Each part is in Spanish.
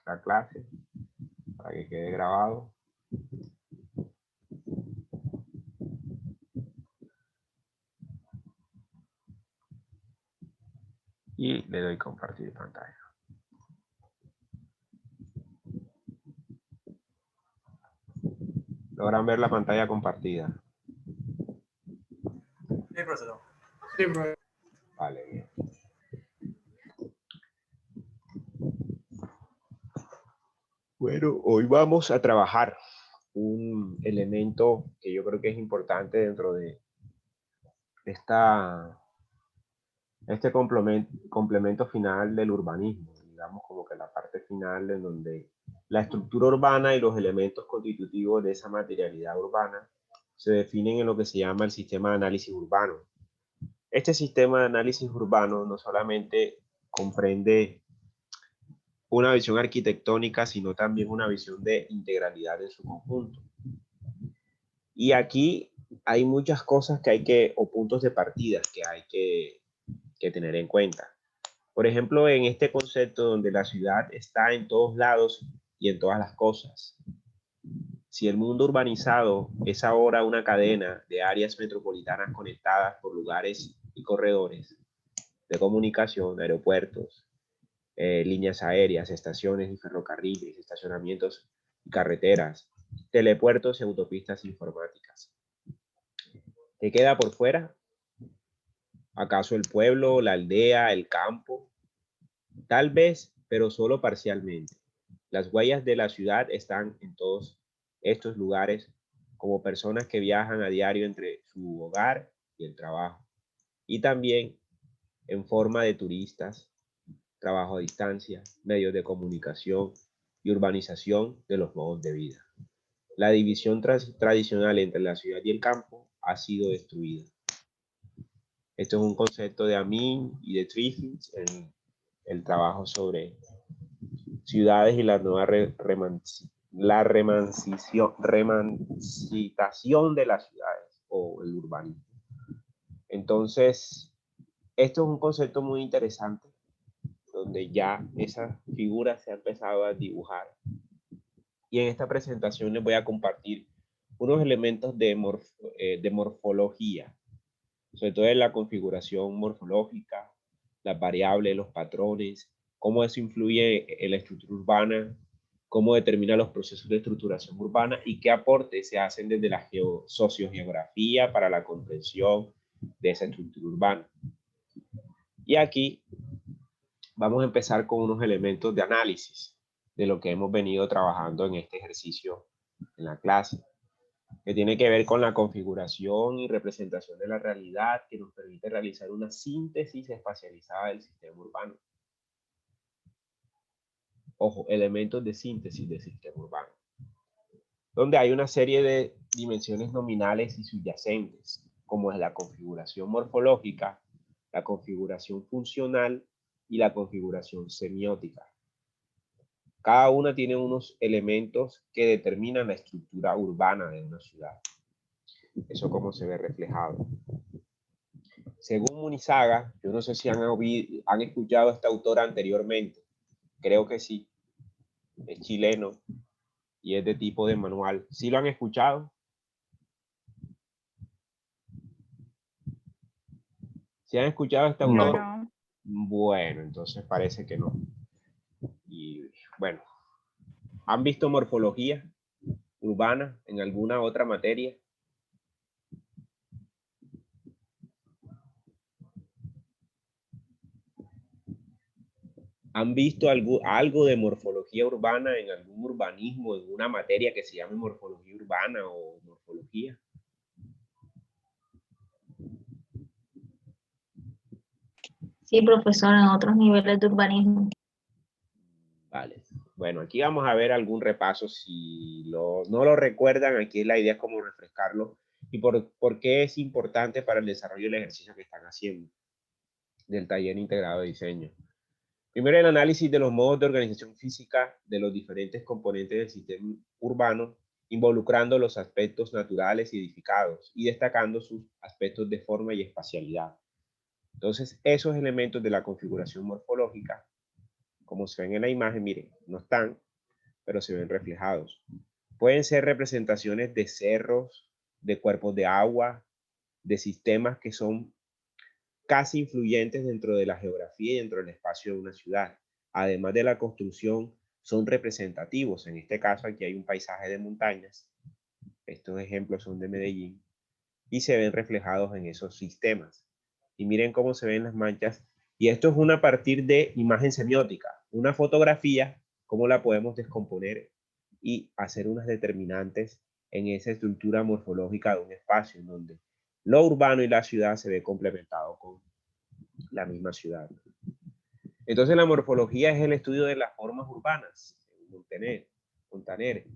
la clase para que quede grabado. Y le doy compartir pantalla. ¿Logran ver la pantalla compartida? Sí, profesor. Sí, profesor. Vale, bien. Bueno, hoy vamos a trabajar un elemento que yo creo que es importante dentro de este complemento final del urbanismo, digamos como que la parte final en donde la estructura urbana y los elementos constitutivos de esa materialidad urbana se definen en lo que se llama el sistema de análisis urbano. Este sistema de análisis urbano no solamente comprende una visión arquitectónica, sino también una visión de integralidad en su conjunto. Y aquí hay muchas cosas o puntos de partida que hay que tener en cuenta. Por ejemplo, en este concepto donde la ciudad está en todos lados y en todas las cosas. Si el mundo urbanizado es ahora una cadena de áreas metropolitanas conectadas por lugares y corredores de comunicación, aeropuertos, líneas aéreas, estaciones y ferrocarriles, estacionamientos y carreteras, telepuertos y autopistas informáticas. ¿Qué queda por fuera? ¿Acaso el pueblo, la aldea, el campo? Tal vez, pero solo parcialmente. Las huellas de la ciudad están en todos estos lugares como personas que viajan a diario entre su hogar y el trabajo. Y también en forma de turistas, trabajo a distancia, medios de comunicación y urbanización de los modos de vida. La división tradicional entre la ciudad y el campo ha sido destruida. Esto es un concepto de Amin y de Griffiths en el trabajo sobre ciudades y la nueva remancitación de las ciudades o el urbanismo. Entonces, esto es un concepto muy interesante donde ya esa figura se ha empezado a dibujar. Y en esta presentación les voy a compartir unos elementos de morfología, sobre todo en la configuración morfológica, las variables, los patrones, cómo eso influye en la estructura urbana, cómo determina los procesos de estructuración urbana y qué aportes se hacen desde la sociogeografía para la comprensión de esa estructura urbana. Y aquí vamos a empezar con unos elementos de análisis de lo que hemos venido trabajando en este ejercicio en la clase, que tiene que ver con la configuración y representación de la realidad que nos permite realizar una síntesis espacializada del sistema urbano. Ojo, elementos de síntesis del sistema urbano, donde hay una serie de dimensiones nominales y subyacentes, como es la configuración morfológica, la configuración funcional y la configuración semiótica. Cada una tiene unos elementos que determinan la estructura urbana de una ciudad. Eso como se ve reflejado. Según Munizaga, yo no sé si han escuchado a este autor anteriormente. Creo que sí. Es chileno y es de tipo de manual. ¿Sí lo han escuchado? ¿Sí han escuchado a este autor? No. Bueno, entonces parece que no. Y bueno, ¿han visto morfología urbana en alguna otra materia? ¿Han visto algo de morfología urbana en algún urbanismo, en una materia que se llame morfología urbana o morfología? Sí, profesor, en otros niveles de urbanismo. Vale. Bueno, aquí vamos a ver algún repaso. Si no lo recuerdan, aquí la idea es como refrescarlo y por qué es importante para el desarrollo del ejercicio que están haciendo del taller integrado de diseño. Primero, el análisis de los modos de organización física de los diferentes componentes del sistema urbano, involucrando los aspectos naturales y edificados y destacando sus aspectos de forma y espacialidad. Entonces, esos elementos de la configuración morfológica como se ven en la imagen, miren, no están, pero se ven reflejados. Pueden ser representaciones de cerros, de cuerpos de agua, de sistemas que son casi influyentes dentro de la geografía y dentro del espacio de una ciudad. Además de la construcción, son representativos. En este caso, aquí hay un paisaje de montañas. Estos ejemplos son de Medellín y se ven reflejados en esos sistemas. Y miren cómo se ven las manchas. Y esto es a partir de imagen semiótica. Una fotografía, cómo la podemos descomponer y hacer unas determinantes en esa estructura morfológica de un espacio en donde lo urbano y la ciudad se ve complementado con la misma ciudad. Entonces la morfología es el estudio de las formas urbanas, Montaner.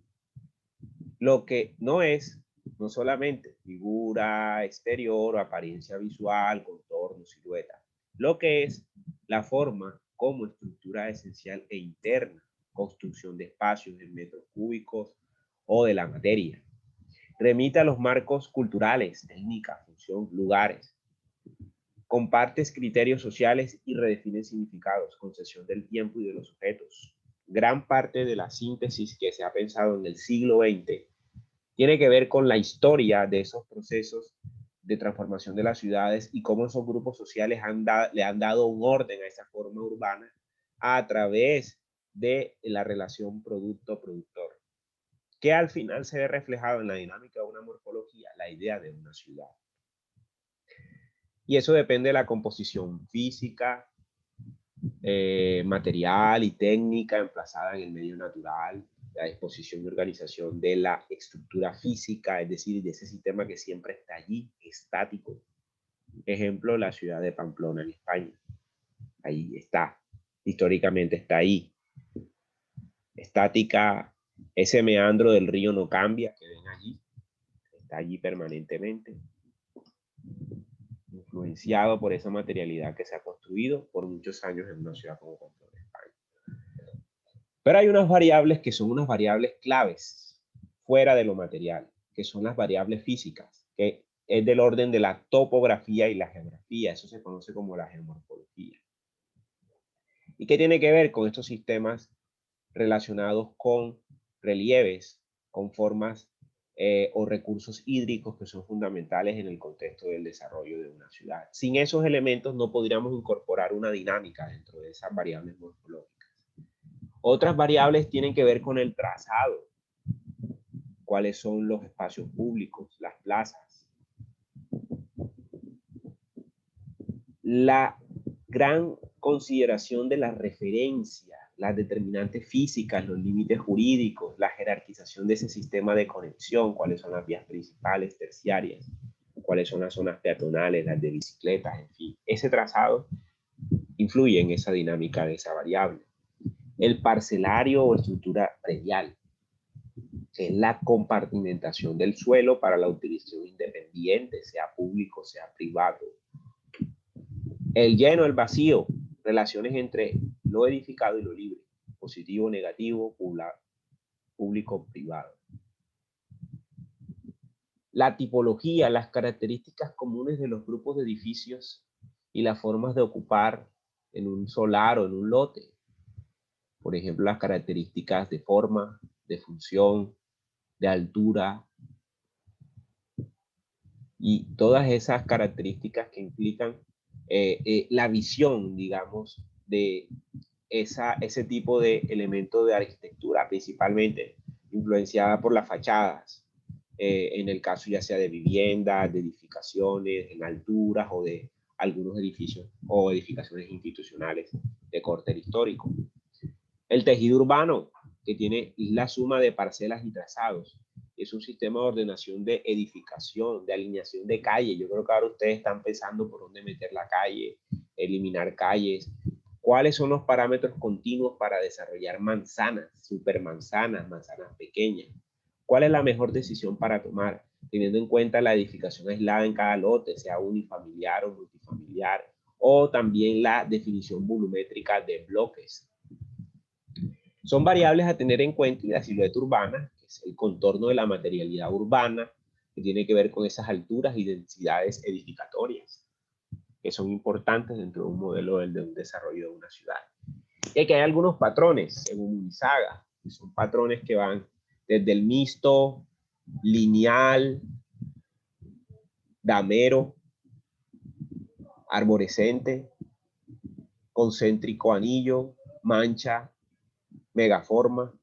Lo que no es, no solamente figura exterior o apariencia visual, contorno, silueta. Lo que es la forma como estructura esencial e interna, construcción de espacios en metros cúbicos o de la materia. Remite a los marcos culturales, técnica, función, lugares. Compartes criterios sociales y redefine significados, concesión del tiempo y de los objetos. Gran parte de la síntesis que se ha pensado en el siglo XX tiene que ver con la historia de esos procesos de transformación de las ciudades y cómo esos grupos sociales le han dado un orden a esa forma urbana a través de la relación producto-productor, que al final se ve reflejado en la dinámica de una morfología, la idea de una ciudad. Y eso depende de la composición física, material y técnica emplazada en el medio natural, la disposición y organización de la estructura física, es decir, de ese sistema que siempre está allí, estático. Ejemplo, la ciudad de Pamplona en España. Ahí está, históricamente está ahí. Estática, ese meandro del río no cambia, que ven allí, está allí permanentemente, influenciado por esa materialidad que se ha construido por muchos años en una ciudad como Pamplona, España. Pero hay unas variables que son unas variables claves fuera de lo material, que son las variables físicas, que es del orden de la topografía y la geografía. Eso se conoce como la geomorfología. ¿Y qué tiene que ver con estos sistemas relacionados con relieves, con formas o recursos hídricos que son fundamentales en el contexto del desarrollo de una ciudad? Sin esos elementos no podríamos incorporar una dinámica dentro de esas variables morfológicas. Otras variables tienen que ver con el trazado. ¿Cuáles son los espacios públicos, las plazas? La gran consideración de la referencia, las determinantes físicas, los límites jurídicos, la jerarquización de ese sistema de conexión, cuáles son las vías principales, terciarias, cuáles son las zonas peatonales, las de bicicletas, en fin. Ese trazado influye en esa dinámica de esa variable. El parcelario o estructura predial, que es la compartimentación del suelo para la utilización independiente, sea público, sea privado. El lleno, el vacío, relaciones entre lo edificado y lo libre, positivo, negativo, público, privado. La tipología, las características comunes de los grupos de edificios y las formas de ocupar en un solar o en un lote. Por ejemplo, las características de forma, de función, de altura, y todas esas características que implican la visión, digamos, de ese tipo de elementos de arquitectura, principalmente influenciada por las fachadas, en el caso ya sea de viviendas, de edificaciones, en alturas o de algunos edificios o edificaciones institucionales de corte histórico. El tejido urbano, que tiene la suma de parcelas y trazados, es un sistema de ordenación de edificación, de alineación de calle. Yo creo que ahora ustedes están pensando por dónde meter la calle, eliminar calles. ¿Cuáles son los parámetros continuos para desarrollar manzanas, supermanzanas, manzanas pequeñas? ¿Cuál es la mejor decisión para tomar, teniendo en cuenta la edificación aislada en cada lote, sea unifamiliar o multifamiliar, o también la definición volumétrica de bloques? Son variables a tener en cuenta, y la silueta urbana, que es el contorno de la materialidad urbana, que tiene que ver con esas alturas y densidades edificatorias, que son importantes dentro de un modelo de un desarrollo de una ciudad. Y aquí hay algunos patrones, según Munizaga, que son patrones que van desde el mixto, lineal, damero, arborescente, concéntrico anillo, mancha, megaforma.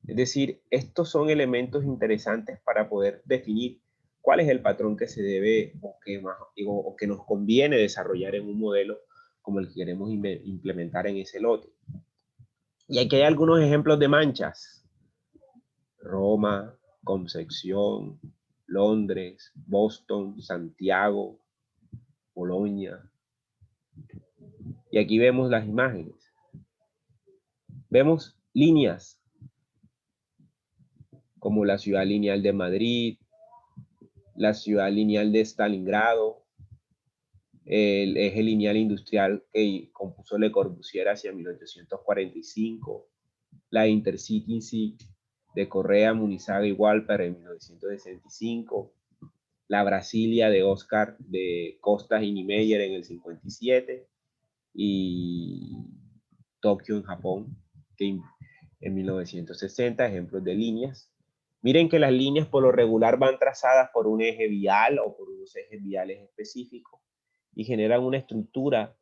Es decir, estos son elementos interesantes para poder definir cuál es el patrón que se debe o que nos conviene desarrollar en un modelo como el que queremos implementar en ese lote. Y aquí hay algunos ejemplos de manchas. Roma, Concepción, Londres, Boston, Santiago, Bolonia. Y aquí vemos las imágenes. Vemos líneas como la ciudad lineal de Madrid, la ciudad lineal de Stalingrado, el eje lineal industrial que compuso Le Corbusier hacia 1845, la Intercity de Correa, Munizaga y Walper en 1965, la Brasilia de Oscar de Costas y Niemeyer en el 57 y Tokio en Japón en 1960, ejemplos de líneas. Miren que las líneas por lo regular van trazadas por un eje vial o por unos ejes viales específicos y generan una estructura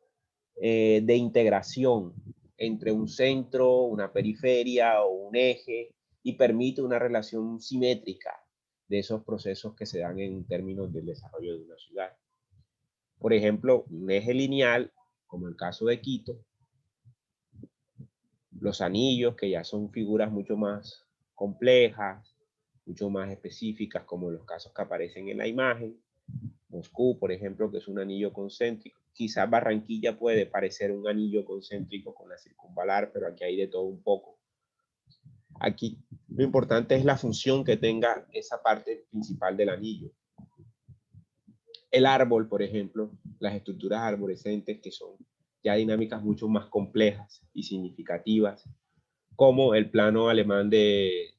de integración entre un centro, una periferia o un eje y permite una relación simétrica de esos procesos que se dan en términos del desarrollo de una ciudad. Por ejemplo, un eje lineal, como el caso de Quito, los anillos, que ya son figuras mucho más complejas, mucho más específicas, como los casos que aparecen en la imagen. Moscú, por ejemplo, que es un anillo concéntrico. Quizás Barranquilla puede parecer un anillo concéntrico con la circunvalar, pero aquí hay de todo un poco. Aquí lo importante es la función que tenga esa parte principal del anillo. El árbol, por ejemplo, las estructuras arborescentes, que son ya dinámicas mucho más complejas y significativas, como el plano alemán de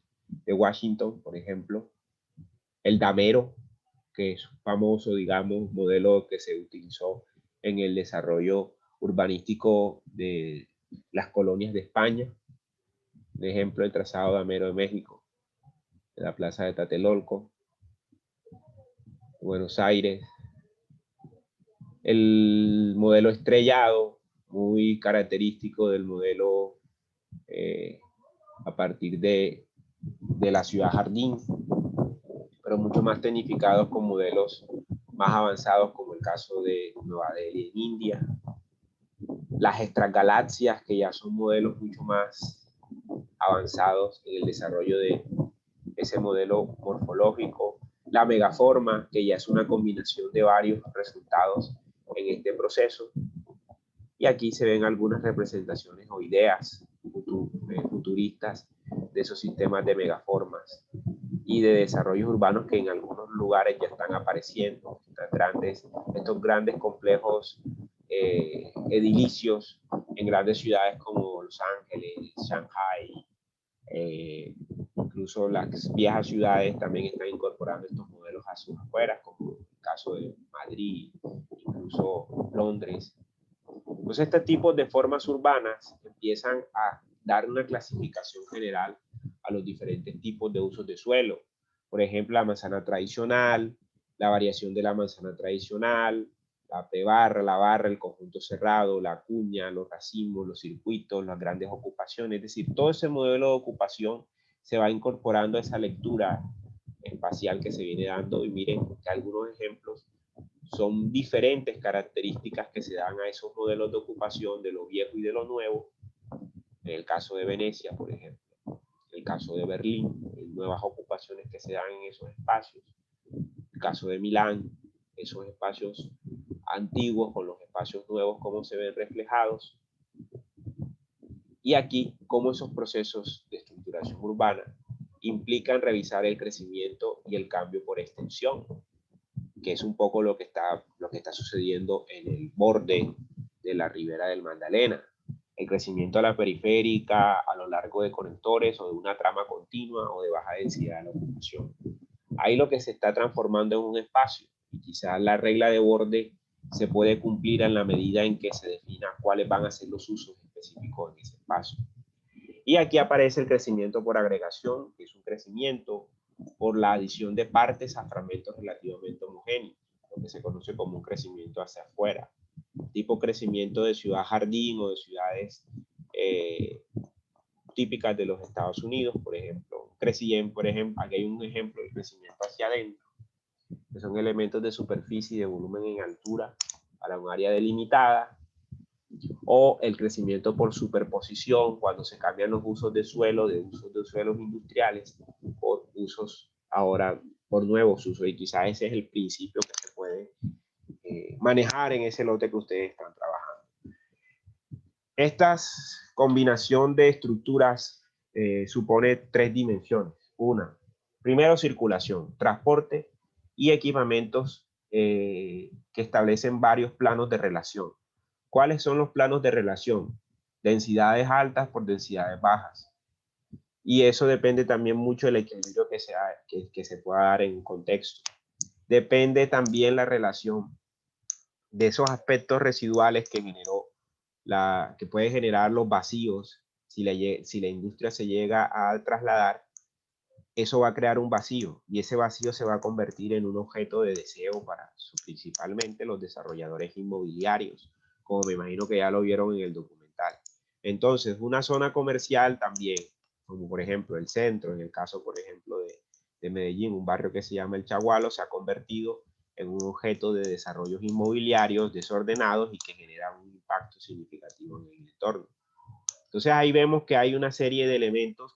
Washington, por ejemplo, el damero, que es famoso, digamos, modelo que se utilizó en el desarrollo urbanístico de las colonias de España. Por ejemplo, el trazado damero de México, de la plaza de Tlatelolco, Buenos Aires. El modelo estrellado, muy característico del modelo a partir de la ciudad jardín, pero mucho más tecnificados con modelos más avanzados, como el caso de Nueva Delhi en India. Las extragalaxias, que ya son modelos mucho más avanzados en el desarrollo de ese modelo morfológico. La megaforma, que ya es una combinación de varios resultados en este proceso. Y aquí se ven algunas representaciones o ideas futuristas de esos sistemas de megaformas y de desarrollos urbanos que en algunos lugares ya están apareciendo. Estos grandes complejos edilicios en grandes ciudades como Los Ángeles, Shanghai, incluso las viejas ciudades también están incorporando estos modelos a sus afueras, como el caso de Madrid, incluso Londres. Entonces, este tipo de formas urbanas empiezan a dar una clasificación general a los diferentes tipos de usos de suelo. Por ejemplo, la manzana tradicional, la variación de la manzana tradicional, la P-barra, la barra, el conjunto cerrado, la cuña, los racimos, los circuitos, las grandes ocupaciones. Es decir, todo ese modelo de ocupación se va incorporando a esa lectura espacial que se viene dando. Y miren que algunos ejemplos son diferentes características que se dan a esos modelos de ocupación de lo viejo y de lo nuevo. En el caso de Venecia, por ejemplo, en el caso de Berlín, hay nuevas ocupaciones que se dan en esos espacios. En el caso de Milán, esos espacios antiguos con los espacios nuevos, cómo se ven reflejados. Y aquí, cómo esos procesos de estructuración urbana implican revisar el crecimiento y el cambio por extensión, que es un poco lo que está sucediendo en el borde de la ribera del Magdalena. El crecimiento a la periférica, a lo largo de conectores o de una trama continua o de baja densidad de la ocupación. Ahí lo que se está transformando en un espacio, y quizás la regla de borde se puede cumplir en la medida en que se defina cuáles van a ser los usos específicos específico en ese espacio. Y aquí aparece el crecimiento por agregación, que es un crecimiento por la adición de partes a fragmentos relativamente homogéneos, lo que se conoce como un crecimiento hacia afuera, tipo crecimiento de ciudad jardín o de ciudades típicas de los Estados Unidos, por ejemplo. Aquí hay un ejemplo de crecimiento hacia adentro, que son elementos de superficie y de volumen en altura para un área delimitada, o el crecimiento por superposición, cuando se cambian los usos de suelo, de usos de suelos industriales, por usos ahora, por nuevos usos, y quizás ese es el principio que se puede manejar en ese lote que ustedes están trabajando. Esta combinación de estructuras supone 3 dimensiones. Una, primero circulación, transporte y equipamientos que establecen varios planos de relación. ¿Cuáles son los planos de relación? Densidades altas por densidades bajas. Y eso depende también mucho del equilibrio que se pueda dar en un contexto. Depende también la relación de esos aspectos residuales que que puede generar los vacíos. Si la industria se llega a trasladar, eso va a crear un vacío y ese vacío se va a convertir en un objeto de deseo para principalmente los desarrolladores inmobiliarios, como me imagino que ya lo vieron en el documental. Entonces, una zona comercial también, como por ejemplo el centro, en el caso, por ejemplo, de Medellín, un barrio que se llama El Chagualo, se ha convertido en un objeto de desarrollos inmobiliarios desordenados y que generan un impacto significativo en el entorno. Entonces ahí vemos que hay una serie de elementos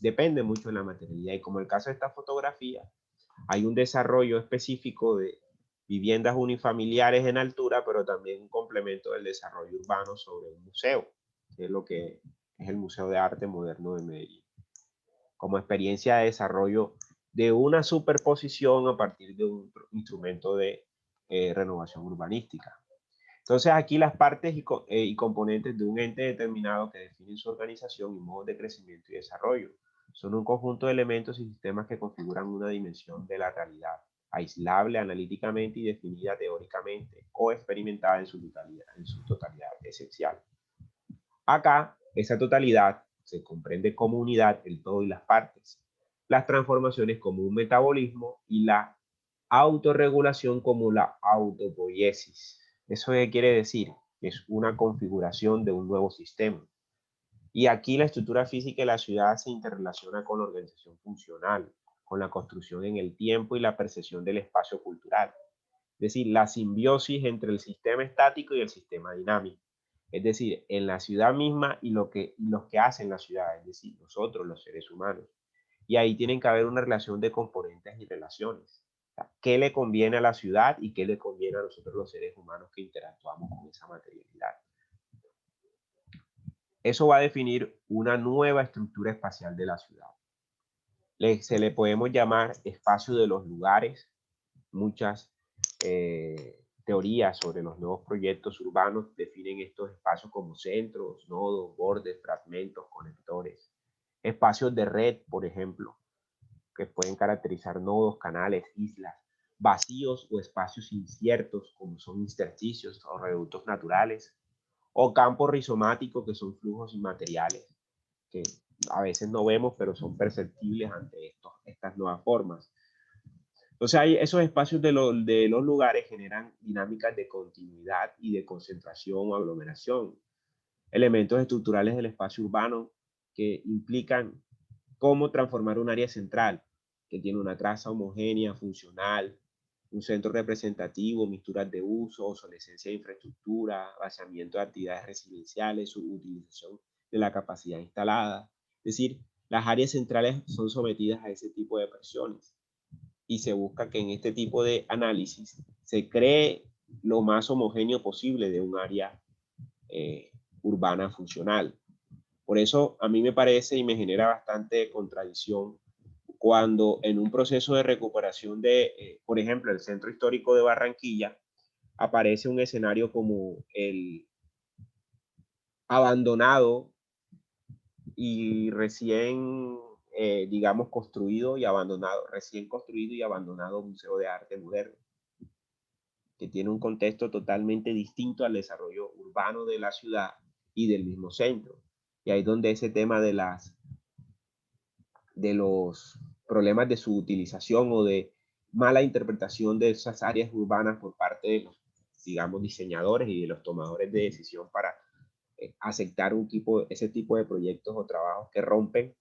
depende mucho de la materialidad, y como el caso de esta fotografía, hay un desarrollo específico de viviendas unifamiliares en altura, pero también un complemento del desarrollo urbano sobre un museo, que es lo que es el Museo de Arte Moderno de Medellín, como experiencia de desarrollo de una superposición a partir de un instrumento de renovación urbanística. Entonces aquí las partes y componentes de un ente determinado que definen su organización y modos de crecimiento y desarrollo son un conjunto de elementos y sistemas que configuran una dimensión de la realidad, aislable analíticamente y definida teóricamente o experimentada en su totalidad esencial. Acá, esa totalidad se comprende como unidad el todo y las partes, las transformaciones como un metabolismo y la autorregulación como la autopoiesis. ¿Eso qué quiere decir? Es una configuración de un nuevo sistema. Y aquí la estructura física de la ciudad se interrelaciona con la organización funcional, con la construcción en el tiempo y la percepción del espacio cultural. Es decir, la simbiosis entre el sistema estático y el sistema dinámico. Es decir, en la ciudad misma y los que hacen la ciudad, es decir, nosotros, los seres humanos. Y ahí tienen que haber una relación de componentes y relaciones. O sea, ¿qué le conviene a la ciudad y qué le conviene a nosotros los seres humanos que interactuamos con esa materialidad? Eso va a definir una nueva estructura espacial de la ciudad. Se le podemos llamar espacio de los lugares. Muchas teorías sobre los nuevos proyectos urbanos definen estos espacios como centros, nodos, bordes, fragmentos, conectores. Espacios de red, por ejemplo, que pueden caracterizar nodos, canales, islas, vacíos o espacios inciertos, como son intersticios o reductos naturales, o campos rizomáticos, que son flujos inmateriales, que a veces no vemos, pero son perceptibles ante estas nuevas formas. Entonces, esos espacios de los lugares generan dinámicas de continuidad y de concentración o aglomeración. Elementos estructurales del espacio urbano que implican cómo transformar un área central, que tiene una traza homogénea, funcional, un centro representativo, misturas de uso, obsolescencia de infraestructura, vaciamiento de actividades residenciales, subutilización de la capacidad instalada. Es decir, las áreas centrales son sometidas a ese tipo de presiones y se busca que en este tipo de análisis se cree lo más homogéneo posible de un área urbana funcional. Por eso a mí me parece y me genera bastante contradicción cuando en un proceso de recuperación de, por ejemplo, el Centro Histórico de Barranquilla, aparece un escenario como el abandonado y recién, digamos, recién construido y abandonado Museo de Arte Moderno, que tiene un contexto totalmente distinto al desarrollo urbano de la ciudad y del mismo centro. Y ahí es donde ese tema de los problemas de su utilización o de mala interpretación de esas áreas urbanas por parte de los, digamos, diseñadores y de los tomadores de decisión para aceptar ese tipo de proyectos o trabajos que rompen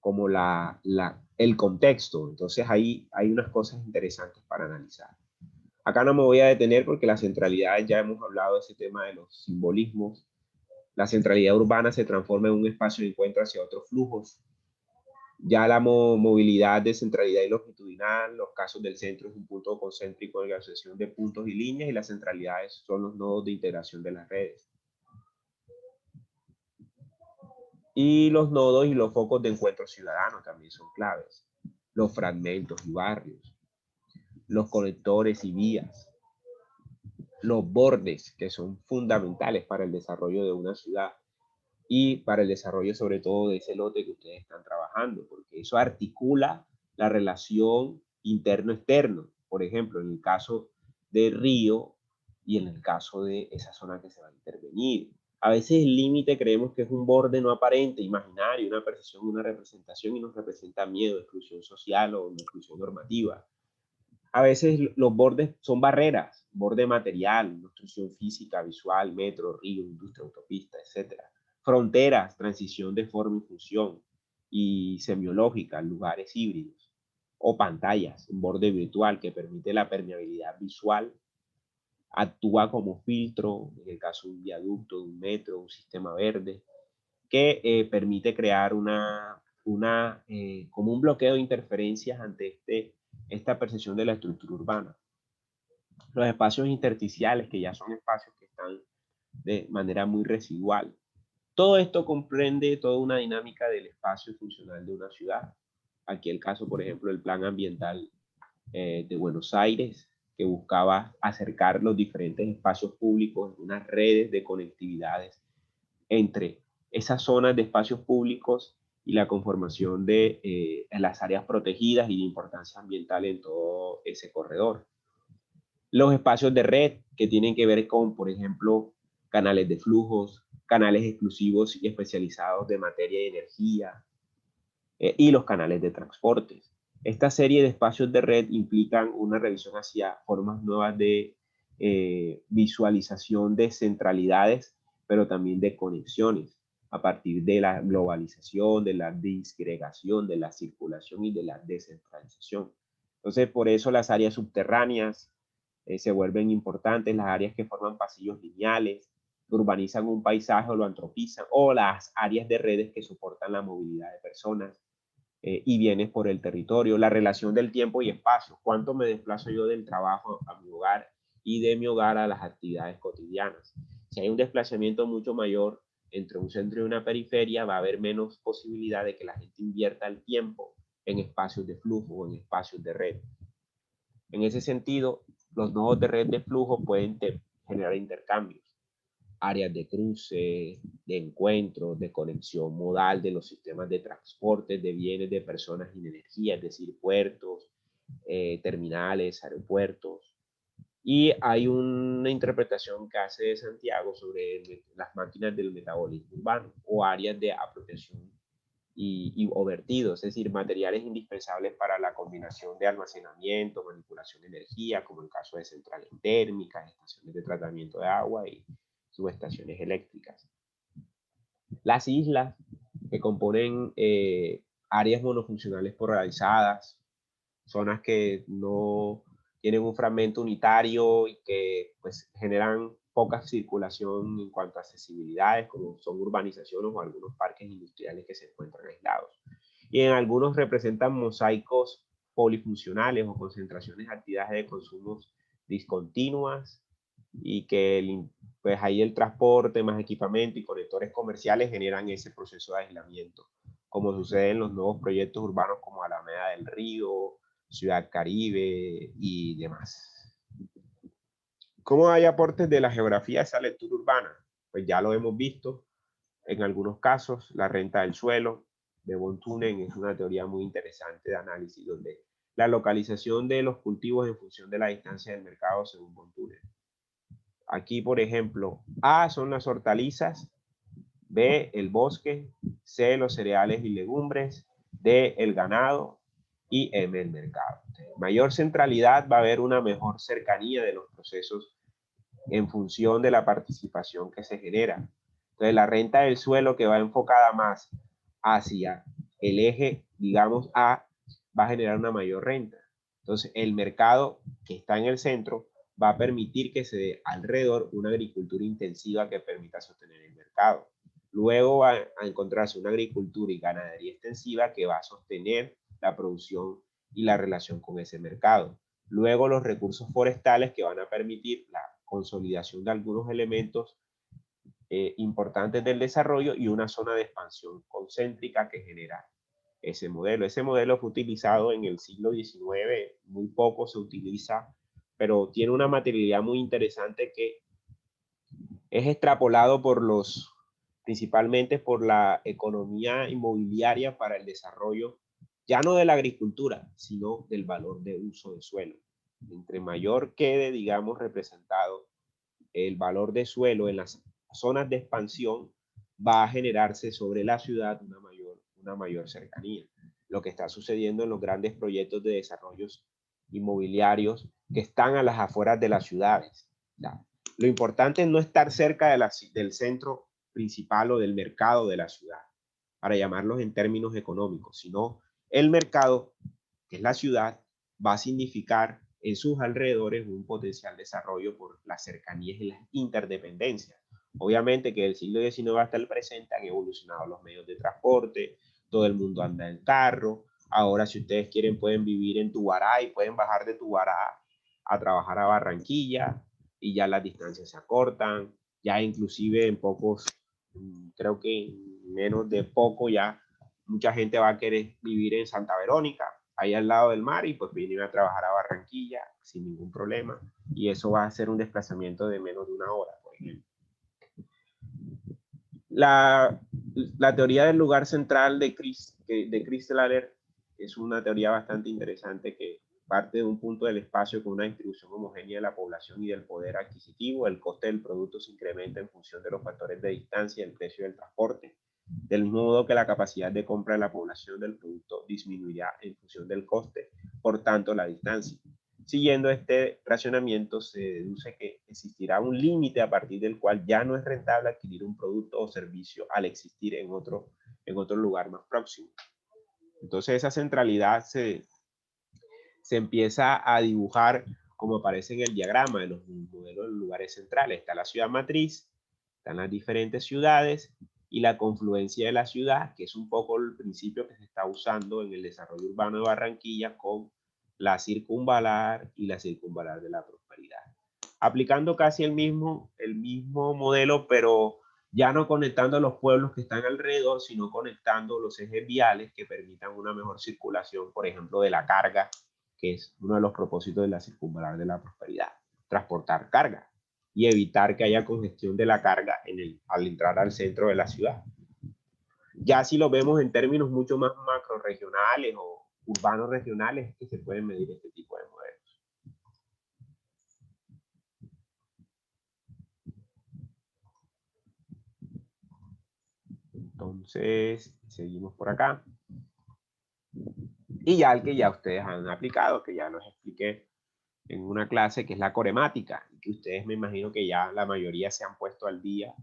como el contexto. Entonces ahí hay unas cosas interesantes para analizar. Acá no me voy a detener porque las centralidades, ya hemos hablado de ese tema de los simbolismos. La centralidad urbana se transforma en un espacio de encuentro hacia otros flujos. Ya la movilidad de centralidad y longitudinal, los casos del centro es un punto concéntrico de la asociación de puntos y líneas, y las centralidades son los nodos de integración de las redes. Y los nodos y los focos de encuentro ciudadano también son claves. Los fragmentos y barrios, los conectores y vías, los bordes, que son fundamentales para el desarrollo de una ciudad y para el desarrollo sobre todo de ese lote que ustedes están trabajando, porque eso articula la relación interno-externo. Por ejemplo, en el caso de Río y en el caso de esa zona que se va a intervenir. A veces el límite creemos que es un borde no aparente, imaginario, una percepción, una representación, y nos representa miedo, exclusión social o una exclusión normativa. A veces los bordes son barreras, borde material, obstrucción física, visual, metro, río, industria, autopista, etc. Fronteras, transición de forma y función, y semiológica, lugares híbridos. O pantallas, un borde virtual que permite la permeabilidad visual, actúa como filtro, en el caso de un viaducto, de un metro, un sistema verde, que permite crear como un bloqueo de interferencias ante esta percepción de la estructura urbana. Los espacios intersticiales, que ya son espacios que están de manera muy residual. Todo esto comprende toda una dinámica del espacio funcional de una ciudad. Aquí el caso, por ejemplo, del Plan Ambiental de Buenos Aires, que buscaba acercar los diferentes espacios públicos, unas redes de conectividades entre esas zonas de espacios públicos y la conformación de las áreas protegidas y de importancia ambiental en todo ese corredor. Los espacios de red, que tienen que ver con, por ejemplo, canales de flujos, canales exclusivos y especializados de materia y energía, y los canales de transportes. Esta serie de espacios de red implican una revisión hacia formas nuevas de visualización de centralidades, pero también de conexiones, a partir de la globalización, de la disgregación, de la circulación y de la descentralización. Entonces, por eso las áreas subterráneas se vuelven importantes, las áreas que forman pasillos lineales, que urbanizan un paisaje o lo antropizan, o las áreas de redes que soportan la movilidad de personas y bienes por el territorio, la relación del tiempo y espacio, cuánto me desplazo yo del trabajo a mi hogar y de mi hogar a las actividades cotidianas. Si hay un desplazamiento mucho mayor entre un centro y una periferia, va a haber menos posibilidad de que la gente invierta el tiempo en espacios de flujo o en espacios de red. En ese sentido, los nodos de red de flujo pueden generar intercambios, áreas de cruce, de encuentro, de conexión modal de los sistemas de transporte, de bienes, de personas y de energía, es decir, puertos, terminales, aeropuertos. Y hay una interpretación que hace de Santiago sobre las máquinas del metabolismo urbano o áreas de apropiación o vertidos, es decir, materiales indispensables para la combinación de almacenamiento, manipulación de energía, como el caso de centrales térmicas, estaciones de tratamiento de agua y subestaciones eléctricas. Las islas, que componen áreas monofuncionales polarizadas, zonas que no tienen un fragmento unitario y que pues generan poca circulación en cuanto a accesibilidades, como son urbanizaciones o algunos parques industriales que se encuentran aislados. Y en algunos representan mosaicos polifuncionales o concentraciones de actividades de consumos discontinuas, y que pues ahí el transporte, más equipamiento y conectores comerciales generan ese proceso de aislamiento, como sucede en los nuevos proyectos urbanos como Alameda del Río, Ciudad Caribe y demás. ¿Cómo hay aportes de la geografía a esa lectura urbana? Pues ya lo hemos visto en algunos casos. La renta del suelo de von Thunen es una teoría muy interesante de análisis, donde la localización de los cultivos en función de la distancia del mercado según von Thunen. Aquí, por ejemplo, A son las hortalizas B, el bosque, C, los cereales y legumbres, D, el ganado y M, el mercado. Mayor centralidad, va a haber una mejor cercanía de los procesos en función de la participación que se genera. Entonces, la renta del suelo, que va enfocada más hacia el eje, digamos, A, va a generar una mayor renta. Entonces, el mercado que está en el centro va a permitir que se dé alrededor una agricultura intensiva que permita sostener el mercado. Luego va a encontrarse una agricultura y ganadería extensiva que va a sostener la producción y la relación con ese mercado. Luego los recursos forestales, que van a permitir la consolidación de algunos elementos importantes del desarrollo, y una zona de expansión concéntrica que genera ese modelo. Ese modelo fue utilizado en el siglo XIX, muy poco se utiliza, pero tiene una materialidad muy interesante que es extrapolado principalmente por la economía inmobiliaria para el desarrollo, ya no de la agricultura, sino del valor de uso de suelo. Entre mayor quede, digamos, representado el valor de suelo en las zonas de expansión, va a generarse sobre la ciudad una mayor cercanía. Lo que está sucediendo en los grandes proyectos de desarrollos inmobiliarios que están a las afueras de las ciudades. ¿Ya? Lo importante es no estar cerca del centro principal o del mercado de la ciudad, para llamarlos en términos económicos, sino el mercado, que es la ciudad, va a significar en sus alrededores un potencial desarrollo por las cercanías y las interdependencias. Obviamente que del siglo XIX hasta el presente han evolucionado los medios de transporte, todo el mundo anda en carro. Ahora, si ustedes quieren, pueden vivir en Tubará y pueden bajar de Tubará a trabajar a Barranquilla, y ya las distancias se acortan. Ya inclusive en pocos, creo que en menos de poco, ya mucha gente va a querer vivir en Santa Verónica, ahí al lado del mar, y pues vienen a trabajar a Barranquilla sin ningún problema, y eso va a ser un desplazamiento de menos de una hora, por ejemplo. La teoría del lugar central de Christelaer es una teoría bastante interesante que parte de un punto del espacio con una distribución homogénea de la población y del poder adquisitivo. El coste del producto se incrementa en función de los factores de distancia y el precio del transporte. Del mismo modo que la capacidad de compra de la población del producto disminuirá en función del coste, por tanto la distancia. Siguiendo este racionamiento, se deduce que existirá un límite a partir del cual ya no es rentable adquirir un producto o servicio al existir en otro lugar más próximo. Entonces esa centralidad se empieza a dibujar como aparece en el diagrama de los modelos de lugares centrales. Está la ciudad matriz, están las diferentes ciudades y la confluencia de la ciudad, que es un poco el principio que se está usando en el desarrollo urbano de Barranquilla con la circunvalar y la circunvalar de la prosperidad. Aplicando casi el mismo modelo, pero ya no conectando los pueblos que están alrededor, sino conectando los ejes viales que permitan una mejor circulación, por ejemplo, de la carga, que es uno de los propósitos de la circunvalar de la prosperidad, transportar carga y evitar que haya congestión de la carga al entrar al centro de la ciudad. Ya si lo vemos en términos mucho más macroregionales o urbanos regionales, es que se pueden medir este tipo de modelos. Entonces, seguimos por acá. Y ya el que ya ustedes han aplicado, que ya los expliqué en una clase, que es la coremática, que ustedes me imagino que ya la mayoría se han puesto al día,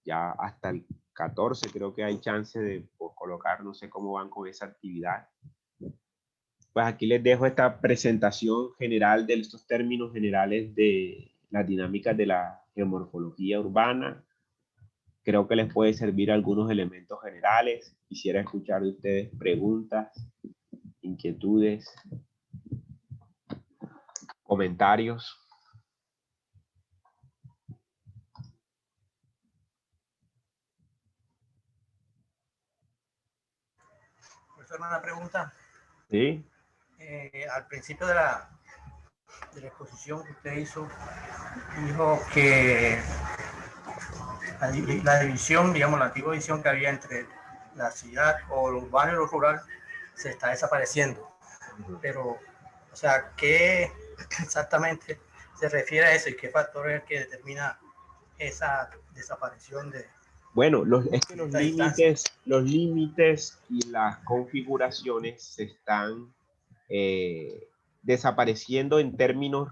ya hasta el 14 creo que hay chance de colocar, no sé cómo van con esa actividad. Pues aquí les dejo esta presentación general de estos términos generales de las dinámicas de la geomorfología urbana. Creo que les puede servir algunos elementos generales. Quisiera escuchar de ustedes preguntas, inquietudes, comentarios. Profesor, una pregunta. ¿Sí? Al principio de la exposición que usted hizo, dijo que la división, digamos, la antigua división que había entre la ciudad o lo urbano y lo rural se está desapareciendo. Pero, o sea, ¿qué exactamente se refiere a eso y qué factor es el que determina esa desaparición de Bueno, es que esta distancia. los límites y las configuraciones se están desapareciendo en términos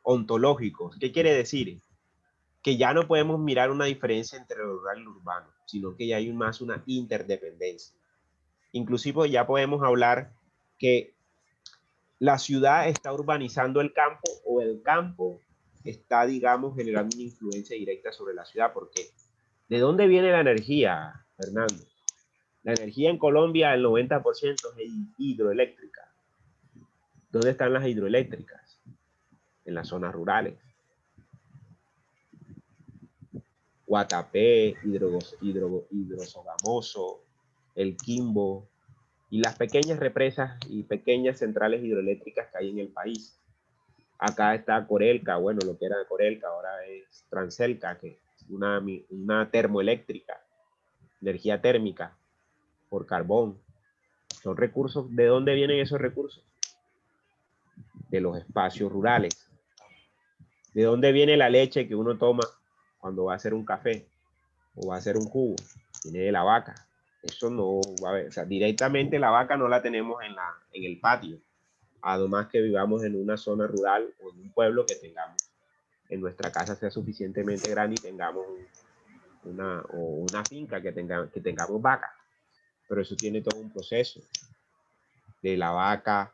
ontológicos. ¿Qué quiere decir? Que ya no podemos mirar una diferencia entre lo rural y lo urbano, sino que ya hay más una interdependencia. Inclusive ya podemos hablar que la ciudad está urbanizando el campo o el campo está, digamos, generando una influencia directa sobre la ciudad. Porque ¿de dónde viene la energía, Fernando? La energía en Colombia, el 90% es hidroeléctrica. ¿Dónde están las hidroeléctricas? En las zonas rurales. Guatapé, Hidrosogamoso, El Quimbo y las pequeñas represas y pequeñas centrales hidroeléctricas que hay en el país. Acá está Corelca, bueno, lo que era Corelca ahora es Transelca, que es una termoeléctrica, energía térmica por carbón. Son recursos. ¿De dónde vienen esos recursos? De los espacios rurales. ¿De dónde viene la leche que uno toma cuando va a hacer un café o va a hacer un jugo? Viene de la vaca. Eso no va a ver, o sea, directamente la vaca no la tenemos en el patio. Además que vivamos en una zona rural o en un pueblo que tengamos en nuestra casa sea suficientemente grande y tengamos una finca que tengamos vaca. Pero eso tiene todo un proceso. De la vaca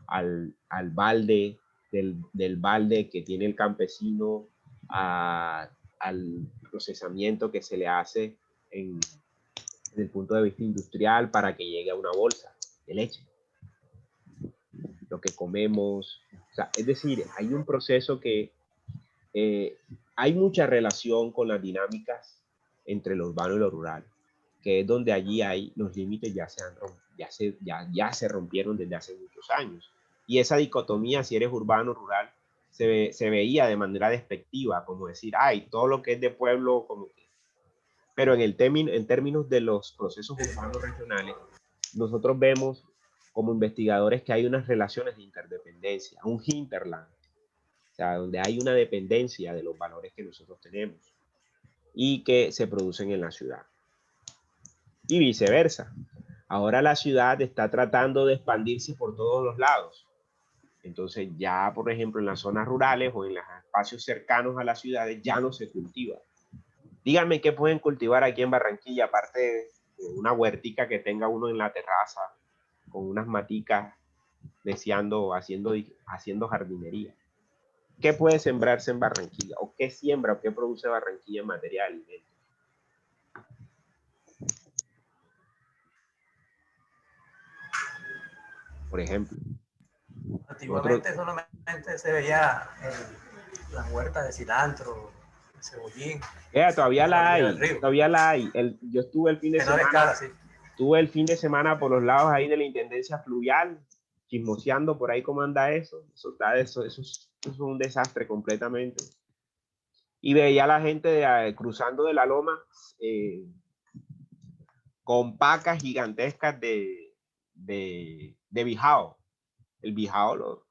al balde, del balde que tiene el campesino al procesamiento que se le hace desde el punto de vista industrial para que llegue a una bolsa de leche. Lo que comemos, o sea, es decir, hay un proceso que hay mucha relación con las dinámicas entre lo urbano y lo rural, que es donde allí hay los límites ya se rompieron desde hace muchos años. Y esa dicotomía, si eres urbano o rural, se veía de manera despectiva, como decir, ay, todo lo que es de pueblo, como que... Pero en términos de los procesos urbanos regionales, nosotros vemos como investigadores que hay unas relaciones de interdependencia, un hinterland, o sea, donde hay una dependencia de los valores que nosotros tenemos y que se producen en la ciudad. Y viceversa. Ahora la ciudad está tratando de expandirse por todos los lados. Entonces ya, por ejemplo, en las zonas rurales o en los espacios cercanos a las ciudades ya no se cultiva. Díganme qué pueden cultivar aquí en Barranquilla, aparte de una huertica que tenga uno en la terraza, con unas maticas, haciendo jardinería. ¿Qué puede sembrarse en Barranquilla? ¿O qué siembra o qué produce Barranquilla en materia de alimentos? Por ejemplo. Antiguamente solamente se veía las huertas de cilantro, cebollín. Todavía la hay, todavía la hay. Yo estuve el fin de semana, escala, sí. Estuve el fin de semana por los lados ahí de la Intendencia Fluvial, chismoseando por ahí cómo anda eso. Eso es un desastre completamente. Y veía a la gente cruzando de la loma con pacas gigantescas de bijao. El bijao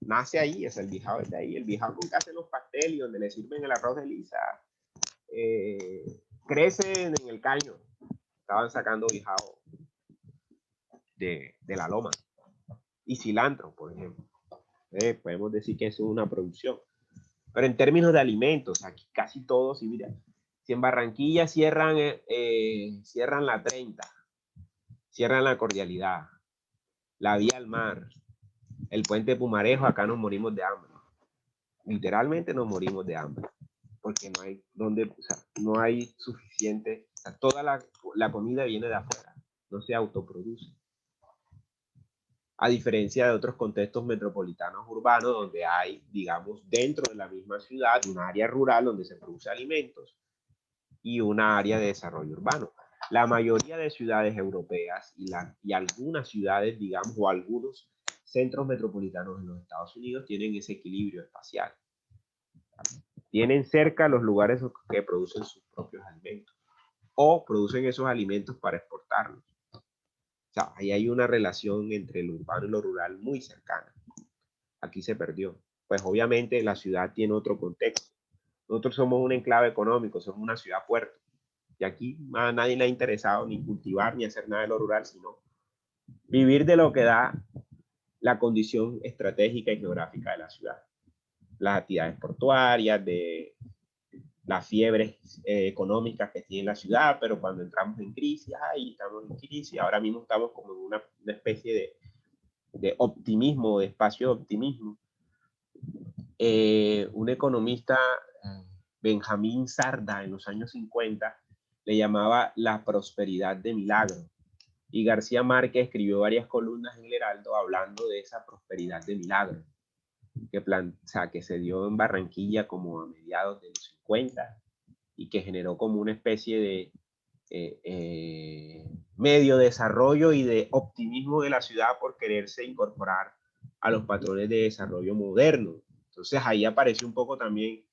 nace ahí, el bijao es de ahí. El bijao con que hacen los pasteles y donde le sirven el arroz de lisa, crece en el caño. Estaban sacando bijao de la loma. Y cilantro, por ejemplo. Podemos decir que eso es una producción. Pero en términos de alimentos, aquí casi todos, y mira, si en Barranquilla cierran la 30, cierran la Cordialidad, la vía al mar, el puente Pumarejo, acá nos morimos de hambre. Literalmente nos morimos de hambre. Porque no hay no hay suficiente, o sea, toda la comida viene de afuera, no se autoproduce. A diferencia de otros contextos metropolitanos urbanos donde hay, digamos, dentro de la misma ciudad, un área rural donde se produce alimentos y una área de desarrollo urbano. La mayoría de ciudades europeas y algunas ciudades, digamos, o algunos centros metropolitanos en los Estados Unidos tienen ese equilibrio espacial. Tienen cerca los lugares que producen sus propios alimentos o producen esos alimentos para exportarlos. O sea, ahí hay una relación entre lo urbano y lo rural muy cercana. Aquí se perdió. Pues obviamente la ciudad tiene otro contexto. Nosotros somos un enclave económico, somos una ciudad puerto. Y aquí a nadie le ha interesado ni cultivar ni hacer nada de lo rural, sino vivir de lo que da la condición estratégica y geográfica de la ciudad. Las actividades portuarias, de las fiebres económicas que tiene la ciudad, pero cuando entramos en crisis, ahí estamos en crisis, ahora mismo estamos como en una especie de optimismo, de espacio de optimismo. Un economista, Benjamín Sarda, en los años 50, le llamaba la prosperidad de milagro. Y García Márquez escribió varias columnas en el Heraldo hablando de esa prosperidad de milagro, que se dio en Barranquilla como a mediados de los 50 y que generó como una especie de medio desarrollo y de optimismo de la ciudad por quererse incorporar a los patrones de desarrollo moderno. Entonces ahí apareció un poco también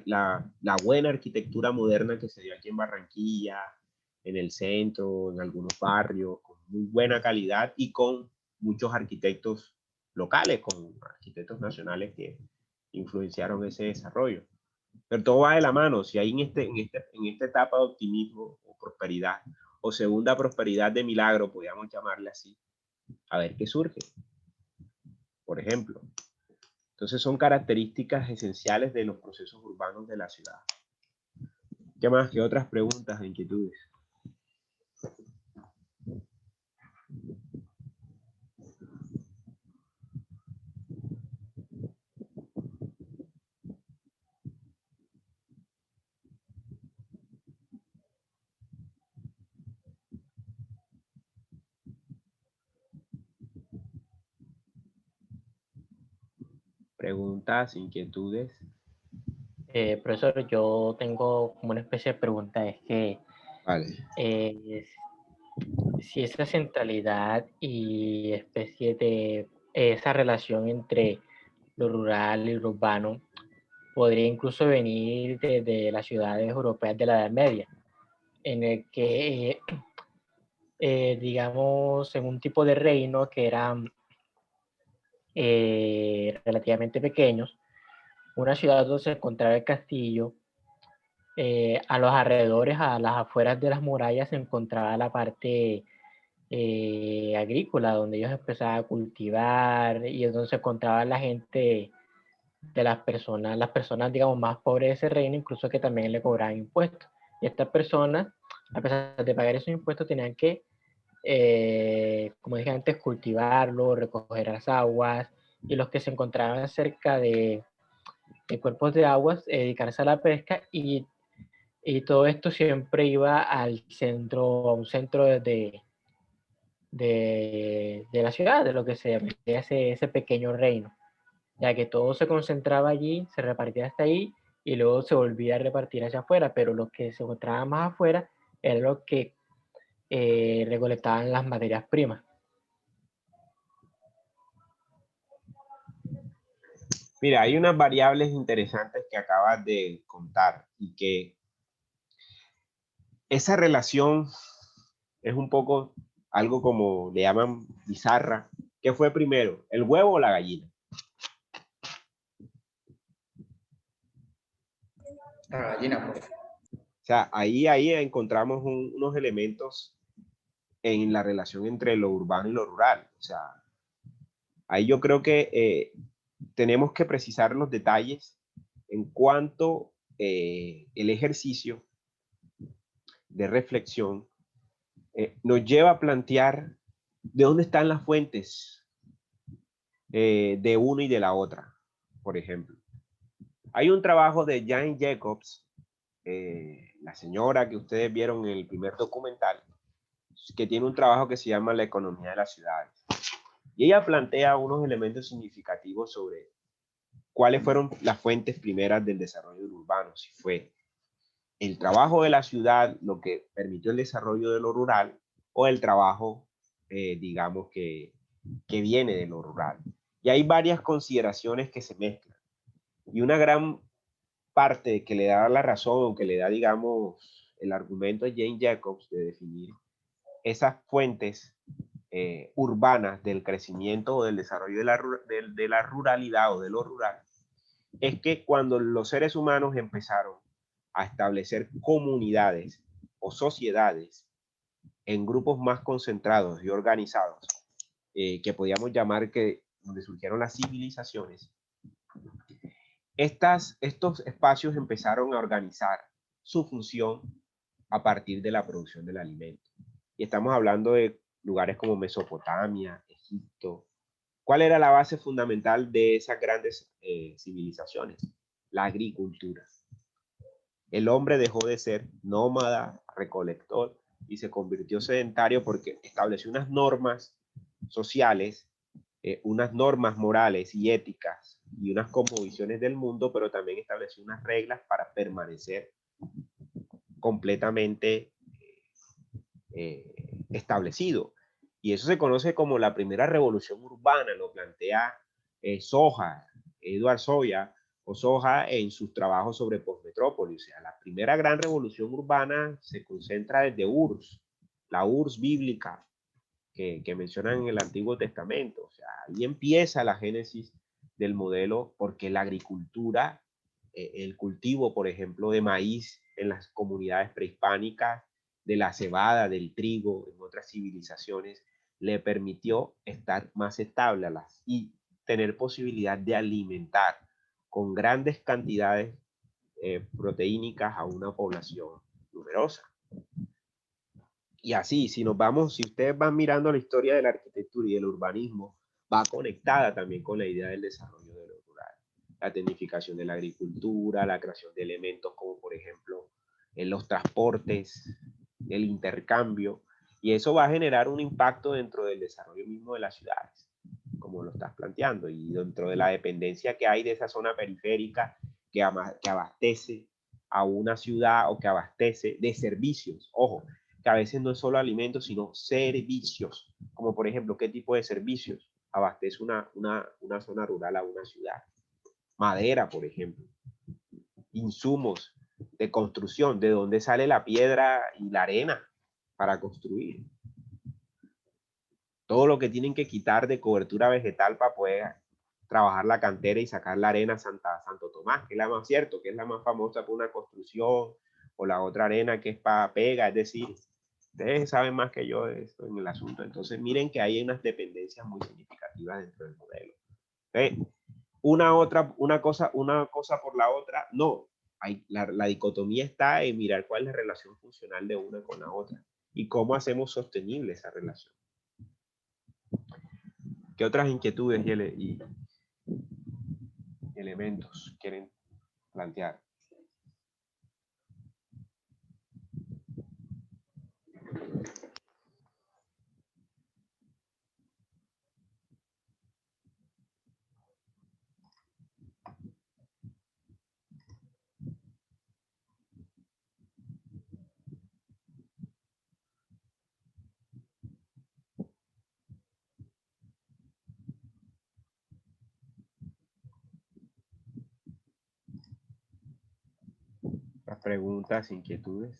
la buena arquitectura moderna que se dio aquí en Barranquilla, en el centro, en algunos barrios, con muy buena calidad y con muchos arquitectos locales, con arquitectos nacionales que influenciaron ese desarrollo. Pero todo va de la mano. Si hay en esta etapa de optimismo o prosperidad, o segunda prosperidad de milagro, podríamos llamarle así, a ver qué surge. Por ejemplo. Entonces son características esenciales de los procesos urbanos de la ciudad. ¿Qué más? ¿Qué otras preguntas e inquietudes? Preguntas, inquietudes. Profesor, yo tengo como una especie de pregunta, es que Vale. Si esa centralidad y especie de esa relación entre lo rural y lo urbano podría incluso venir desde las ciudades europeas de la Edad Media, en el que, digamos, en un tipo de reino que eran relativamente pequeños, una ciudad donde se encontraba el castillo, a los alrededores, a las afueras de las murallas, se encontraba la parte agrícola, donde ellos empezaban a cultivar y es donde se encontraba la gente de las personas, digamos, más pobres de ese reino, incluso que también le cobraban impuestos. Y estas personas, a pesar de pagar esos impuestos, tenían que, como dije antes, cultivarlo, recoger las aguas, y los que se encontraban cerca de cuerpos de aguas, dedicarse a la pesca, y todo esto siempre iba al centro, a un centro de la ciudad, de lo que se llamaría ese pequeño reino, ya que todo se concentraba allí, se repartía hasta ahí y luego se volvía a repartir hacia afuera, pero los que se encontraban más afuera eran los que recolectaban las materias primas. Mira, hay unas variables interesantes que acabas de contar y que esa relación es un poco algo como le llaman bizarra. ¿Qué fue primero, el huevo o la gallina? La gallina, pues. O sea, ahí encontramos unos elementos en la relación entre lo urbano y lo rural. O sea, ahí yo creo que tenemos que precisar los detalles en cuanto el ejercicio de reflexión nos lleva a plantear de dónde están las fuentes de una y de la otra, por ejemplo. Hay un trabajo de Jane Jacobs, la señora que ustedes vieron en el primer documental, que tiene un trabajo que se llama La economía de las ciudades. Y ella plantea unos elementos significativos sobre cuáles fueron las fuentes primeras del desarrollo urbano, si fue el trabajo de la ciudad lo que permitió el desarrollo de lo rural o el trabajo, digamos, que viene de lo rural. Y hay varias consideraciones que se mezclan. Y una gran parte que le da la razón, que le da, digamos, el argumento a Jane Jacobs de definir esas fuentes urbanas del crecimiento o del desarrollo de la ruralidad o de lo rural, es que cuando los seres humanos empezaron a establecer comunidades o sociedades en grupos más concentrados y organizados, que podíamos llamar que donde surgieron las civilizaciones, estos espacios empezaron a organizar su función a partir de la producción del alimento. Y estamos hablando de lugares como Mesopotamia, Egipto. ¿Cuál era la base fundamental de esas grandes civilizaciones? La agricultura. El hombre dejó de ser nómada, recolector, y se convirtió sedentario porque estableció unas normas sociales, unas normas morales y éticas y unas cosmovisiones del mundo, pero también estableció unas reglas para permanecer completamente establecido. Y eso se conoce como la primera revolución urbana, lo plantea Soja, Edward Soja, o Soja en sus trabajos sobre postmetrópolis. O sea, la primera gran revolución urbana se concentra desde Urs, la Urs bíblica que mencionan en el Antiguo Testamento. O sea, ahí empieza la génesis del modelo, porque la agricultura, el cultivo, por ejemplo, de maíz en las comunidades prehispánicas, de la cebada, del trigo, en otras civilizaciones, le permitió estar más estable y tener posibilidad de alimentar con grandes cantidades proteínicas a una población numerosa. Y así, si ustedes van mirando la historia de la arquitectura y del urbanismo, va conectada también con la idea del desarrollo de lo rural. La tecnificación de la agricultura, la creación de elementos como, por ejemplo, en los transportes, el intercambio, y eso va a generar un impacto dentro del desarrollo mismo de las ciudades, como lo estás planteando, y dentro de la dependencia que hay de esa zona periférica que abastece a una ciudad o que abastece de servicios. Ojo, que a veces no es solo alimentos, sino servicios, como por ejemplo, ¿qué tipo de servicios abastece una zona rural a una ciudad? Madera, por ejemplo, insumos de construcción, de dónde sale la piedra y la arena para construir. Todo lo que tienen que quitar de cobertura vegetal para poder trabajar la cantera y sacar la arena Santo Tomás, que es la más cierto, que es la más famosa para una construcción, o la otra arena que es para pega, es decir, ustedes saben más que yo de esto en el asunto. Entonces miren que hay unas dependencias muy significativas dentro del modelo. Una cosa por la otra, no. La dicotomía está en mirar cuál es la relación funcional de una con la otra y cómo hacemos sostenible esa relación. ¿Qué otras inquietudes y elementos quieren plantear? Las preguntas, inquietudes.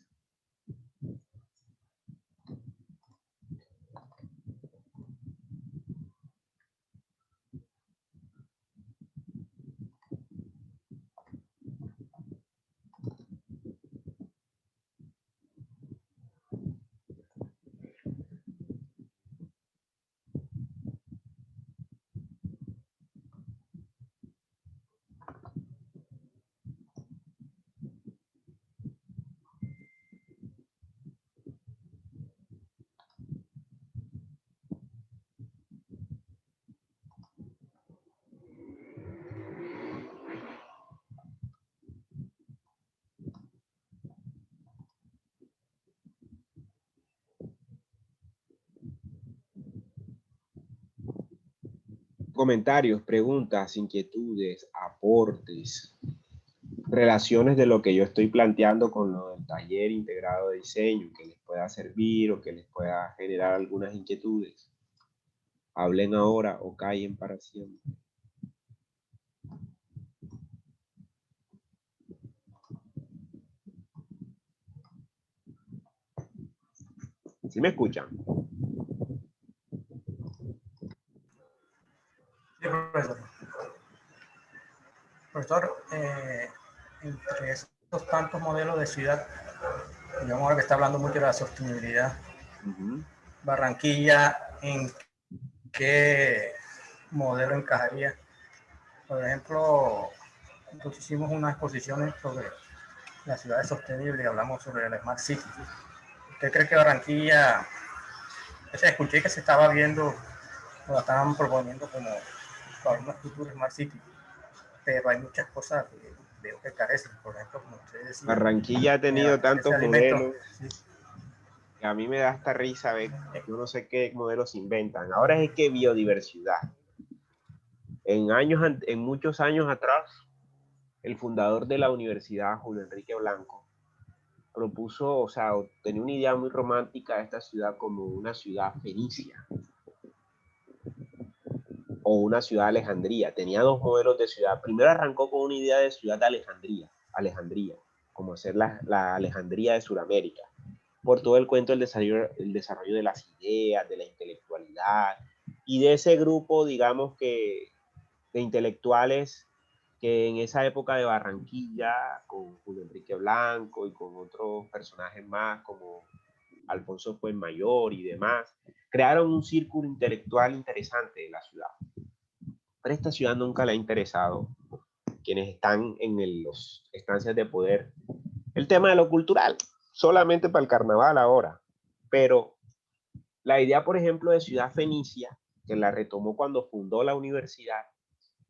Comentarios, preguntas, inquietudes, aportes, relaciones de lo que yo estoy planteando con lo del taller integrado de diseño, que les pueda servir o que les pueda generar algunas inquietudes. Hablen ahora o callen para siempre. ¿Sí me escuchan? Sí, profesor. Profesor, entre estos tantos modelos de ciudad, digamos ahora que está hablando mucho de la sostenibilidad, Barranquilla, ¿en qué modelo encajaría? Por ejemplo, nosotros hicimos unas exposiciones sobre las ciudades sostenibles y hablamos sobre el Smart City. ¿Usted cree que Barranquilla, escuché que se estaba viendo, o la estaban proponiendo como para una futura Smart City, pero hay muchas cosas que veo que carecen, por ejemplo, como usted decía. Barranquilla ha tenido tantos modelos, sí, que a mí me da hasta risa ver, yo no sé qué modelos inventan. Ahora es que biodiversidad. En muchos años atrás, el fundador de la universidad, Julio Enrique Blanco, propuso, o sea, tenía una idea muy romántica de esta ciudad como una ciudad fenicia o una ciudad Alejandría. Tenía dos modelos de ciudad. Primero arrancó con una idea de ciudad de Alejandría, como hacer la Alejandría de Sudamérica, por todo el cuento del desarrollo de las ideas, de la intelectualidad, y de ese grupo, digamos que, de intelectuales que en esa época de Barranquilla, con Julio Enrique Blanco y con otros personajes más como Alfonso Fuenmayor y demás, crearon un círculo intelectual interesante de la ciudad. Pero esta ciudad nunca le ha interesado, quienes están en las estancias de poder, el tema de lo cultural, solamente para el carnaval ahora. Pero la idea, por ejemplo, de Ciudad Fenicia, que la retomó cuando fundó la universidad,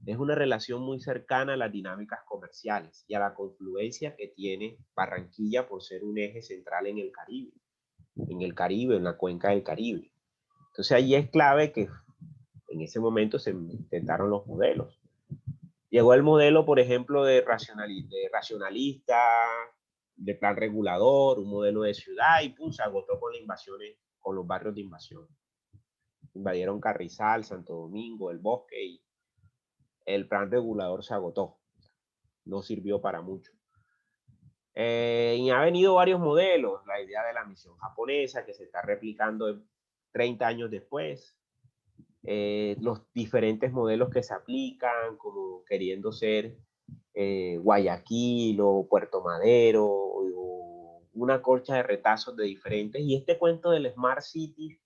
es una relación muy cercana a las dinámicas comerciales y a la confluencia que tiene Barranquilla por ser un eje central en el Caribe, en la cuenca del Caribe. Entonces ahí es clave que en ese momento se intentaron los modelos. Llegó el modelo, por ejemplo, de racionalista, de plan regulador, un modelo de ciudad, y se agotó con las invasiones, con los barrios de invasión. Invadieron Carrizal, Santo Domingo, El Bosque, y el plan regulador se agotó. No sirvió para mucho. Y ha venido varios modelos. La idea de la misión japonesa, que se está replicando 30 años después. Los diferentes modelos que se aplican, como queriendo ser Guayaquil o Puerto Madero, o una colcha de retazos de diferentes. Y este cuento del Smart City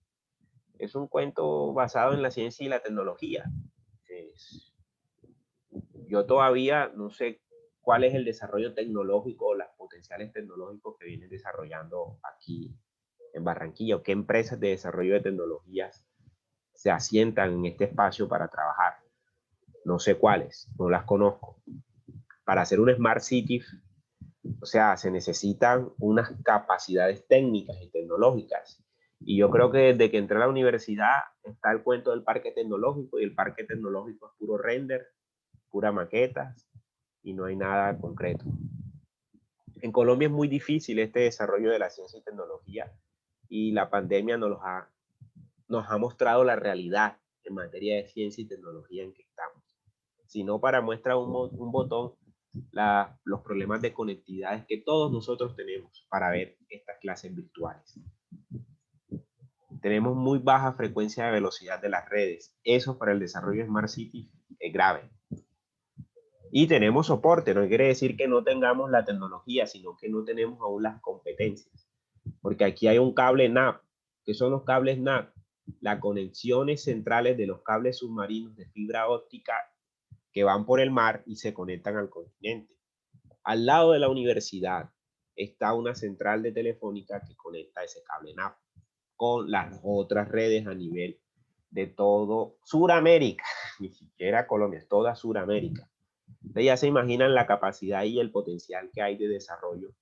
es un cuento basado en la ciencia y la tecnología. Yo todavía no sé cuál es el desarrollo tecnológico o los potenciales tecnológicos que vienen desarrollando aquí en Barranquilla, o qué empresas de desarrollo de tecnologías se asientan en este espacio para trabajar. No sé cuáles, no las conozco. Para hacer un Smart City, o sea, se necesitan unas capacidades técnicas y tecnológicas. Y yo creo que desde que entré a la universidad está el cuento del parque tecnológico, y el parque tecnológico es puro render, pura maqueta, y no hay nada concreto. En Colombia es muy difícil este desarrollo de la ciencia y tecnología, y la pandemia nos ha mostrado la realidad en materia de ciencia y tecnología en que estamos. Si no, para muestra un botón los problemas de conectividad que todos nosotros tenemos para ver estas clases virtuales. Tenemos muy baja frecuencia de velocidad de las redes. Eso para el desarrollo de Smart City es grave. Y tenemos soporte, no quiere decir que no tengamos la tecnología, sino que no tenemos aún las competencias. Porque aquí hay un cable NAP. ¿Qué son los cables NAP? Las conexiones centrales de los cables submarinos de fibra óptica que van por el mar y se conectan al continente. Al lado de la universidad está una central de telefónica que conecta ese cable NAP con las otras redes a nivel de todo Sudamérica, ni siquiera Colombia, es toda Sudamérica. Entonces ya se imaginan la capacidad y el potencial que hay de desarrollo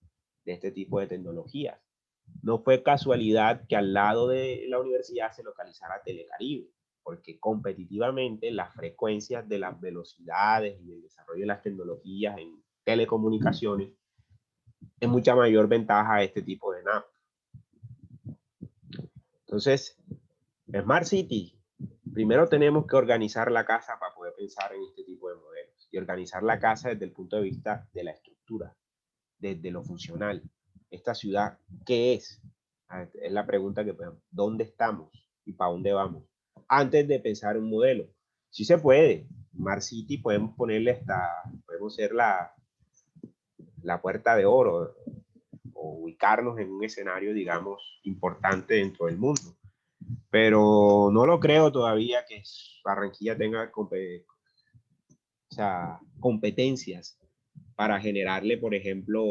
de este tipo de tecnologías. No fue casualidad que al lado de la universidad se localizara Telecaribe, porque competitivamente las frecuencias de las velocidades y el desarrollo de las tecnologías en telecomunicaciones es mucha mayor ventaja a este tipo de NAP. Entonces, Smart City, primero tenemos que organizar la casa para poder pensar en este tipo de modelos, y organizar la casa desde el punto de vista de la estructura, desde lo funcional. Esta ciudad, ¿qué es? Es la pregunta que ponemos. ¿Dónde estamos y para dónde vamos? Antes de pensar un modelo. Sí se puede. Smart City podemos ponerle podemos ser la puerta de oro, o ubicarnos en un escenario, digamos, importante dentro del mundo. Pero no lo creo todavía que Barranquilla tenga competencias para generarle, por ejemplo,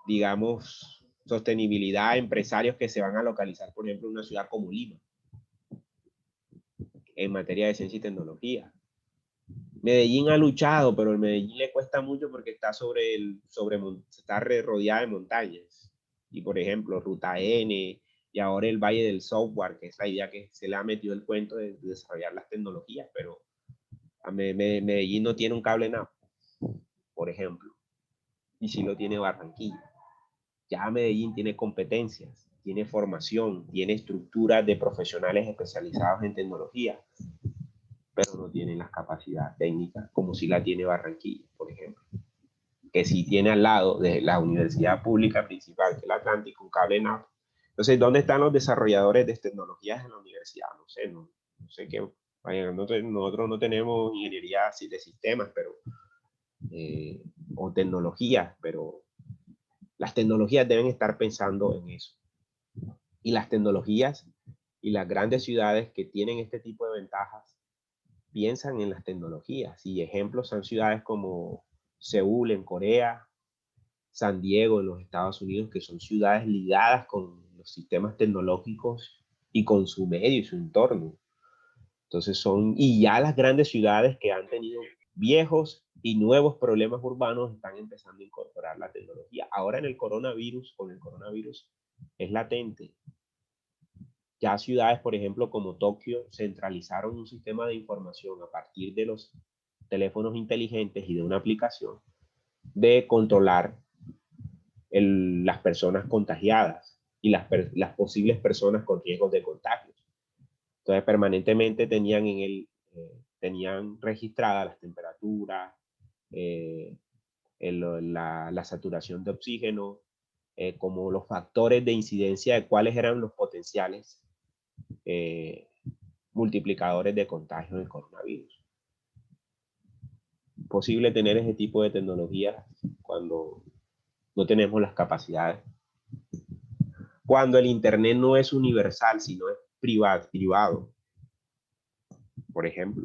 digamos, sostenibilidad a empresarios que se van a localizar, por ejemplo, en una ciudad como Lima, en materia de ciencia y tecnología. Medellín ha luchado, pero el Medellín le cuesta mucho porque está está rodeada de montañas. Y por ejemplo, Ruta N y ahora el Valle del Software, que es la idea que se le ha metido el cuento de desarrollar las tecnologías, pero a Medellín no tiene un cable NAP, por ejemplo, y sí lo tiene Barranquilla. Ya Medellín tiene competencias, tiene formación, tiene estructuras de profesionales especializados en tecnología, pero no tienen las capacidades técnicas como si la tiene Barranquilla, por ejemplo, que sí tiene al lado de la universidad pública principal, que es la Atlántico, un cable NAP. Entonces, ¿dónde están los desarrolladores de tecnologías en la universidad? No sé qué. Nosotros no tenemos ingeniería de sistemas, pero o tecnologías, pero las tecnologías deben estar pensando en eso. Y las tecnologías y las grandes ciudades que tienen este tipo de ventajas piensan en las tecnologías. Y ejemplos son ciudades como Seúl en Corea, San Diego en los Estados Unidos, que son ciudades ligadas con los sistemas tecnológicos y con su medio y su entorno. Entonces y ya las grandes ciudades que han tenido viejos y nuevos problemas urbanos están empezando a incorporar la tecnología. Ahora con el coronavirus es latente. Ya ciudades, por ejemplo, como Tokio, centralizaron un sistema de información a partir de los teléfonos inteligentes y de una aplicación de controlar las personas contagiadas y las posibles personas con riesgos de contagios. Entonces, permanentemente tenían registradas las temperaturas, la saturación de oxígeno, como los factores de incidencia de cuáles eran los potenciales multiplicadores de contagio del coronavirus. Posible tener ese tipo de tecnología cuando no tenemos las capacidades. Cuando el Internet no es universal, sino es privado, por ejemplo.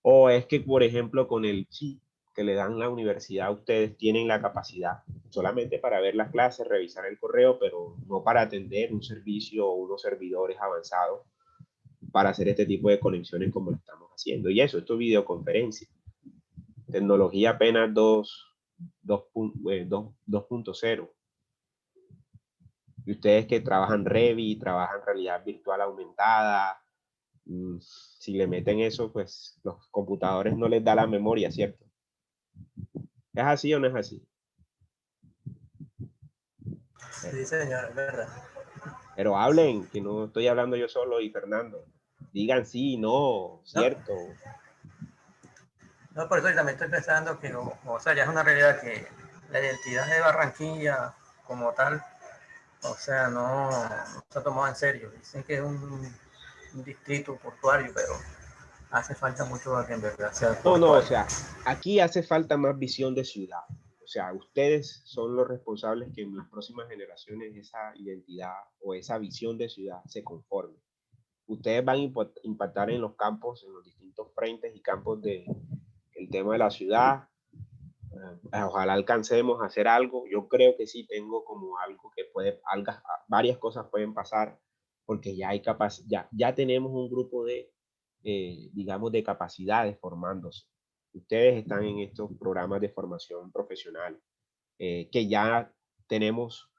O es que, por ejemplo, con el chip que le dan la universidad, ustedes tienen la capacidad solamente para ver las clases, revisar el correo, pero no para atender un servicio o unos servidores avanzados para hacer este tipo de conexiones como lo estamos haciendo. Y esto es videoconferencia. Tecnología apenas 2.0. Y ustedes que trabajan Revit, trabajan realidad virtual aumentada, si le meten eso, pues los computadores no les da la memoria, ¿cierto? ¿Es así o no es así? Sí, señor, es verdad. Pero hablen, que no estoy hablando yo solo y Fernando. Digan sí, no, cierto. No, por eso también estoy pensando que, o sea, ya es una realidad que la identidad de Barranquilla como tal, o sea, no se ha tomado en serio. Dicen que es un distrito portuario, pero hace falta mucho para que en verdad sea portuario. No, o sea, aquí hace falta más visión de ciudad. O sea, ustedes son los responsables que en las próximas generaciones esa identidad o esa visión de ciudad se conforme. Ustedes van a impactar en los campos, en los distintos frentes y campos del tema de la ciudad. Ojalá alcancemos a hacer algo. Yo creo que sí tengo como algo que varias cosas pueden pasar porque ya hay ya tenemos un grupo de, digamos, de capacidades formándose. Ustedes están en estos programas de formación profesional que ya tenemos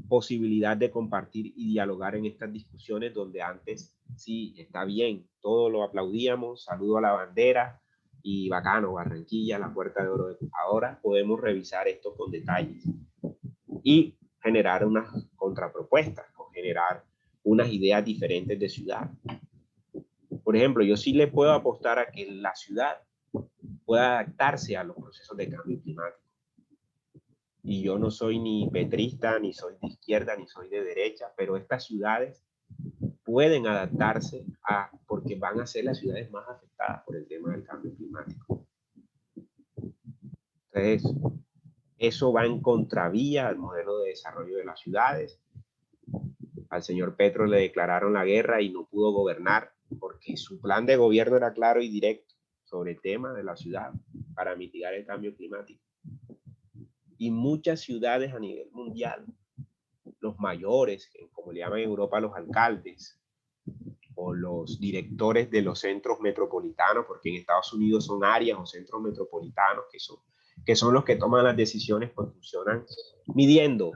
posibilidad de compartir y dialogar en estas discusiones donde antes sí, está bien, todo lo aplaudíamos, saludo a la bandera y bacano, Barranquilla, la puerta de oro. Ahora podemos revisar esto con detalles y generar unas contrapropuestas o generar unas ideas diferentes de ciudad. Por ejemplo, yo sí le puedo apostar a que la ciudad pueda adaptarse a los procesos de cambio climático. Y yo no soy ni petrista, ni soy de izquierda, ni soy de derecha, pero estas ciudades pueden adaptarse porque van a ser las ciudades más afectadas por el tema del cambio climático. Entonces, eso va en contravía al modelo de desarrollo de las ciudades. Al señor Petro le declararon la guerra y no pudo gobernar porque su plan de gobierno era claro y directo sobre el tema de la ciudad para mitigar el cambio climático. Y muchas ciudades a nivel mundial, los mayores, como le llaman en Europa los alcaldes, o los directores de los centros metropolitanos, porque en Estados Unidos son áreas o centros metropolitanos que son los que toman las decisiones, pues funcionan midiendo,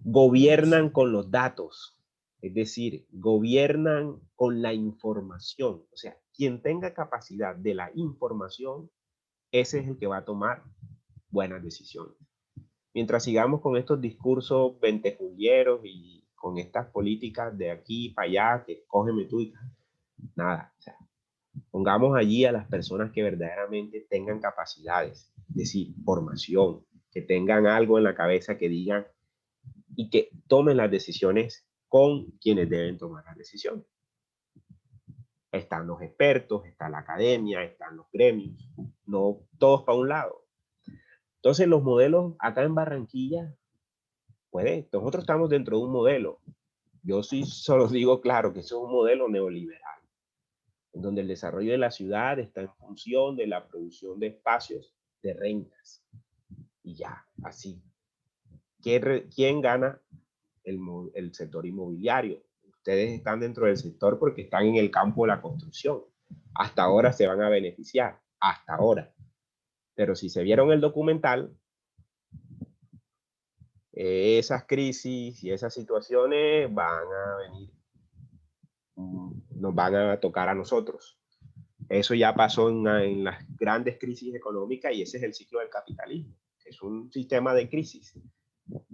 gobiernan con los datos, es decir, gobiernan con la información. O sea, quien tenga capacidad de la información, ese es el que va a tomar buenas decisiones. Mientras sigamos con estos discursos ventejulieros y con estas políticas de aquí para allá, que cógeme tú y nada, o sea, pongamos allí a las personas que verdaderamente tengan capacidades, es decir, formación, que tengan algo en la cabeza que digan y que tomen las decisiones con quienes deben tomar las decisiones. Están los expertos, está la academia, están los gremios, no todos para un lado. Entonces los modelos acá en Barranquilla, nosotros estamos dentro de un modelo. Yo sí solo digo claro que eso es un modelo neoliberal, en donde el desarrollo de la ciudad está en función de la producción de espacios, de rentas. Y ya, así. ¿Quién gana? El sector inmobiliario. Ustedes están dentro del sector porque están en el campo de la construcción. Hasta ahora se van a beneficiar, hasta ahora. Pero si se vieron el documental, esas crisis y esas situaciones van a venir, nos van a tocar a nosotros. Eso ya pasó en las grandes crisis económicas y ese es el ciclo del capitalismo. Es un sistema de crisis.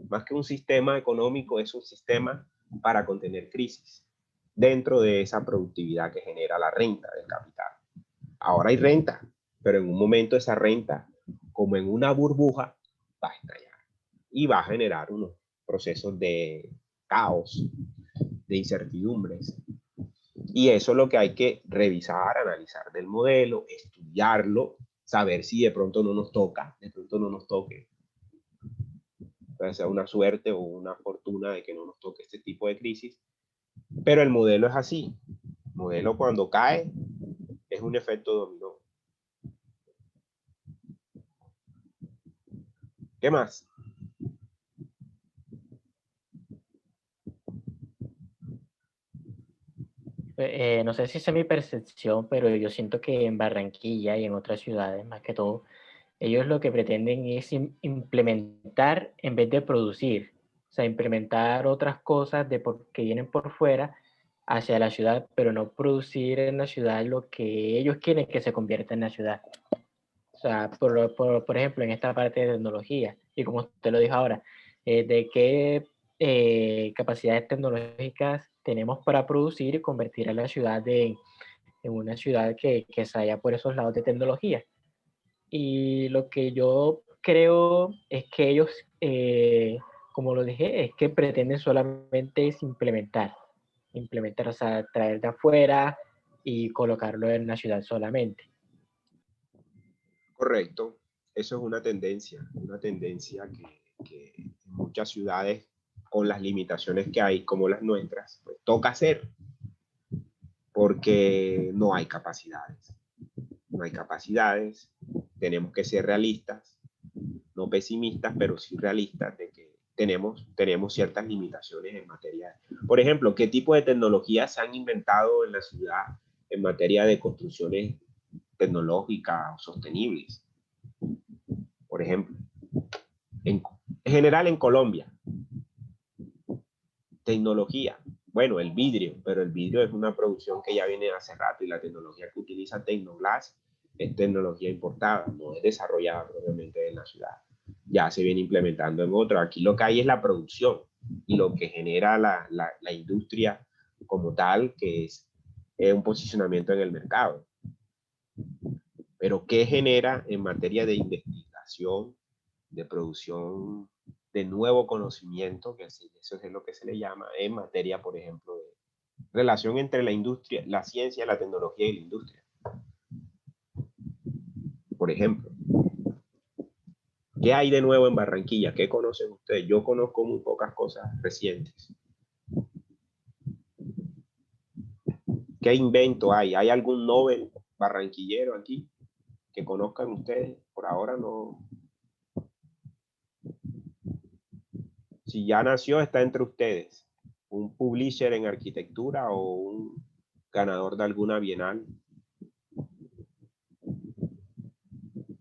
Más que un sistema económico, es un sistema para contener crisis dentro de esa productividad que genera la renta del capital. Ahora hay renta, pero en un momento esa renta, como en una burbuja, va a estallar y va a generar unos procesos de caos, de incertidumbres. Y eso es lo que hay que revisar, analizar del modelo, estudiarlo, saber si de pronto no nos toca, de pronto no nos toque. Puede ser una suerte o una fortuna de que no nos toque este tipo de crisis. Pero el modelo es así. El modelo cuando cae es un efecto dominó. ¿Qué más? No sé si esa es mi percepción, pero yo siento que en Barranquilla y en otras ciudades, más que todo, ellos lo que pretenden es implementar en vez de producir, o sea, implementar otras cosas que vienen por fuera hacia la ciudad, pero no producir en la ciudad lo que ellos quieren que se convierta en la ciudad. O sea, por ejemplo, en esta parte de tecnología, y como usted lo dijo ahora, de qué capacidades tecnológicas tenemos para producir y convertir a la ciudad en una ciudad que se haya por esos lados de tecnología. Y lo que yo creo es que ellos, como lo dije, es que pretenden solamente es implementar, o sea, traer de afuera y colocarlo en la ciudad solamente. Correcto. Eso es una tendencia que en muchas ciudades, con las limitaciones que hay, como las nuestras, pues toca hacer, porque no hay capacidades. No hay capacidades, tenemos que ser realistas, no pesimistas, pero sí realistas de que tenemos ciertas limitaciones en materia. Por ejemplo, ¿qué tipo de tecnologías se han inventado en la ciudad en materia de construcciones tecnológicas o sostenibles? Por ejemplo, en general en Colombia, tecnología. Bueno, el vidrio, pero el vidrio es una producción que ya viene hace rato y la tecnología que utiliza Tecnoglass es tecnología importada, no es desarrollada propiamente en la ciudad. Ya se viene implementando en otro. Aquí lo que hay es la producción y lo que genera la industria como tal, que es un posicionamiento en el mercado. Pero ¿qué genera en materia de investigación, de producción de nuevo conocimiento, que eso es lo que se le llama, en materia, por ejemplo, de relación entre la industria, la ciencia, la tecnología y la industria? por ejemplo. ¿Qué hay de nuevo en Barranquilla? ¿Qué conocen ustedes? Yo conozco muy pocas cosas recientes. ¿Qué invento hay? ¿Hay algún Nobel barranquillero aquí que conozcan ustedes? Por ahora no. Si ya nació, está entre ustedes. Un publisher en arquitectura o un ganador de alguna bienal.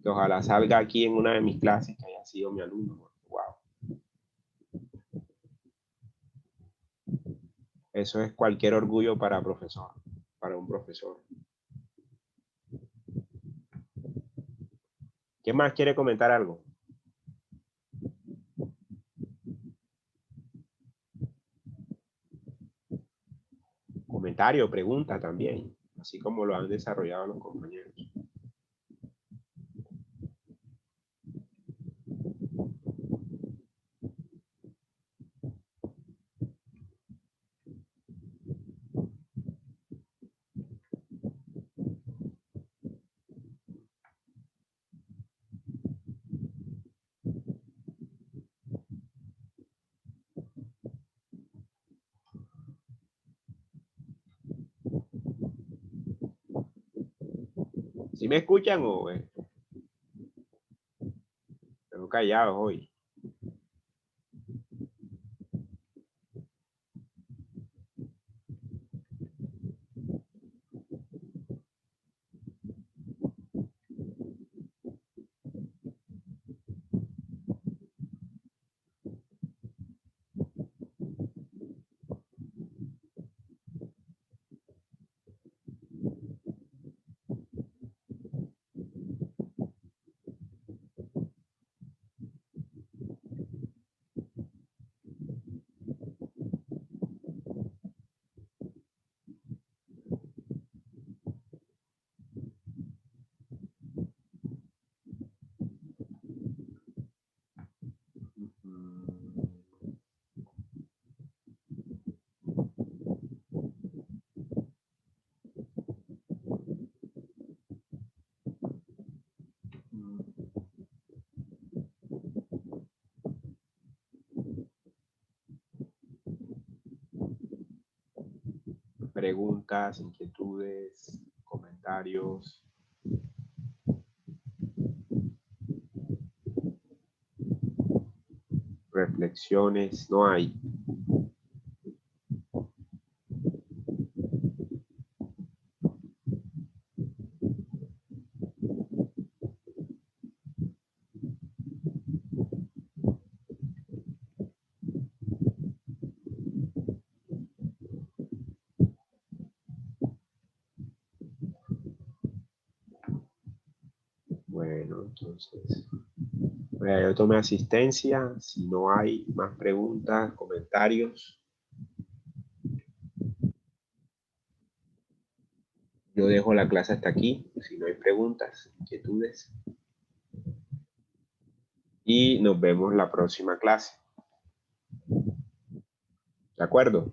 Que ojalá salga aquí en una de mis clases que haya sido mi alumno. Wow. Eso es cualquier orgullo para un profesor. ¿Quién más quiere comentar algo? Comentario, pregunta también, así como lo han desarrollado los compañeros. ¿Sí me escuchan o están callados hoy? Preguntas, inquietudes, comentarios. Reflexiones, no hay. Bueno, entonces, yo tomé asistencia. Si no hay más preguntas, comentarios, yo dejo la clase hasta aquí. Si no hay preguntas, inquietudes. Y nos vemos la próxima clase. ¿De acuerdo?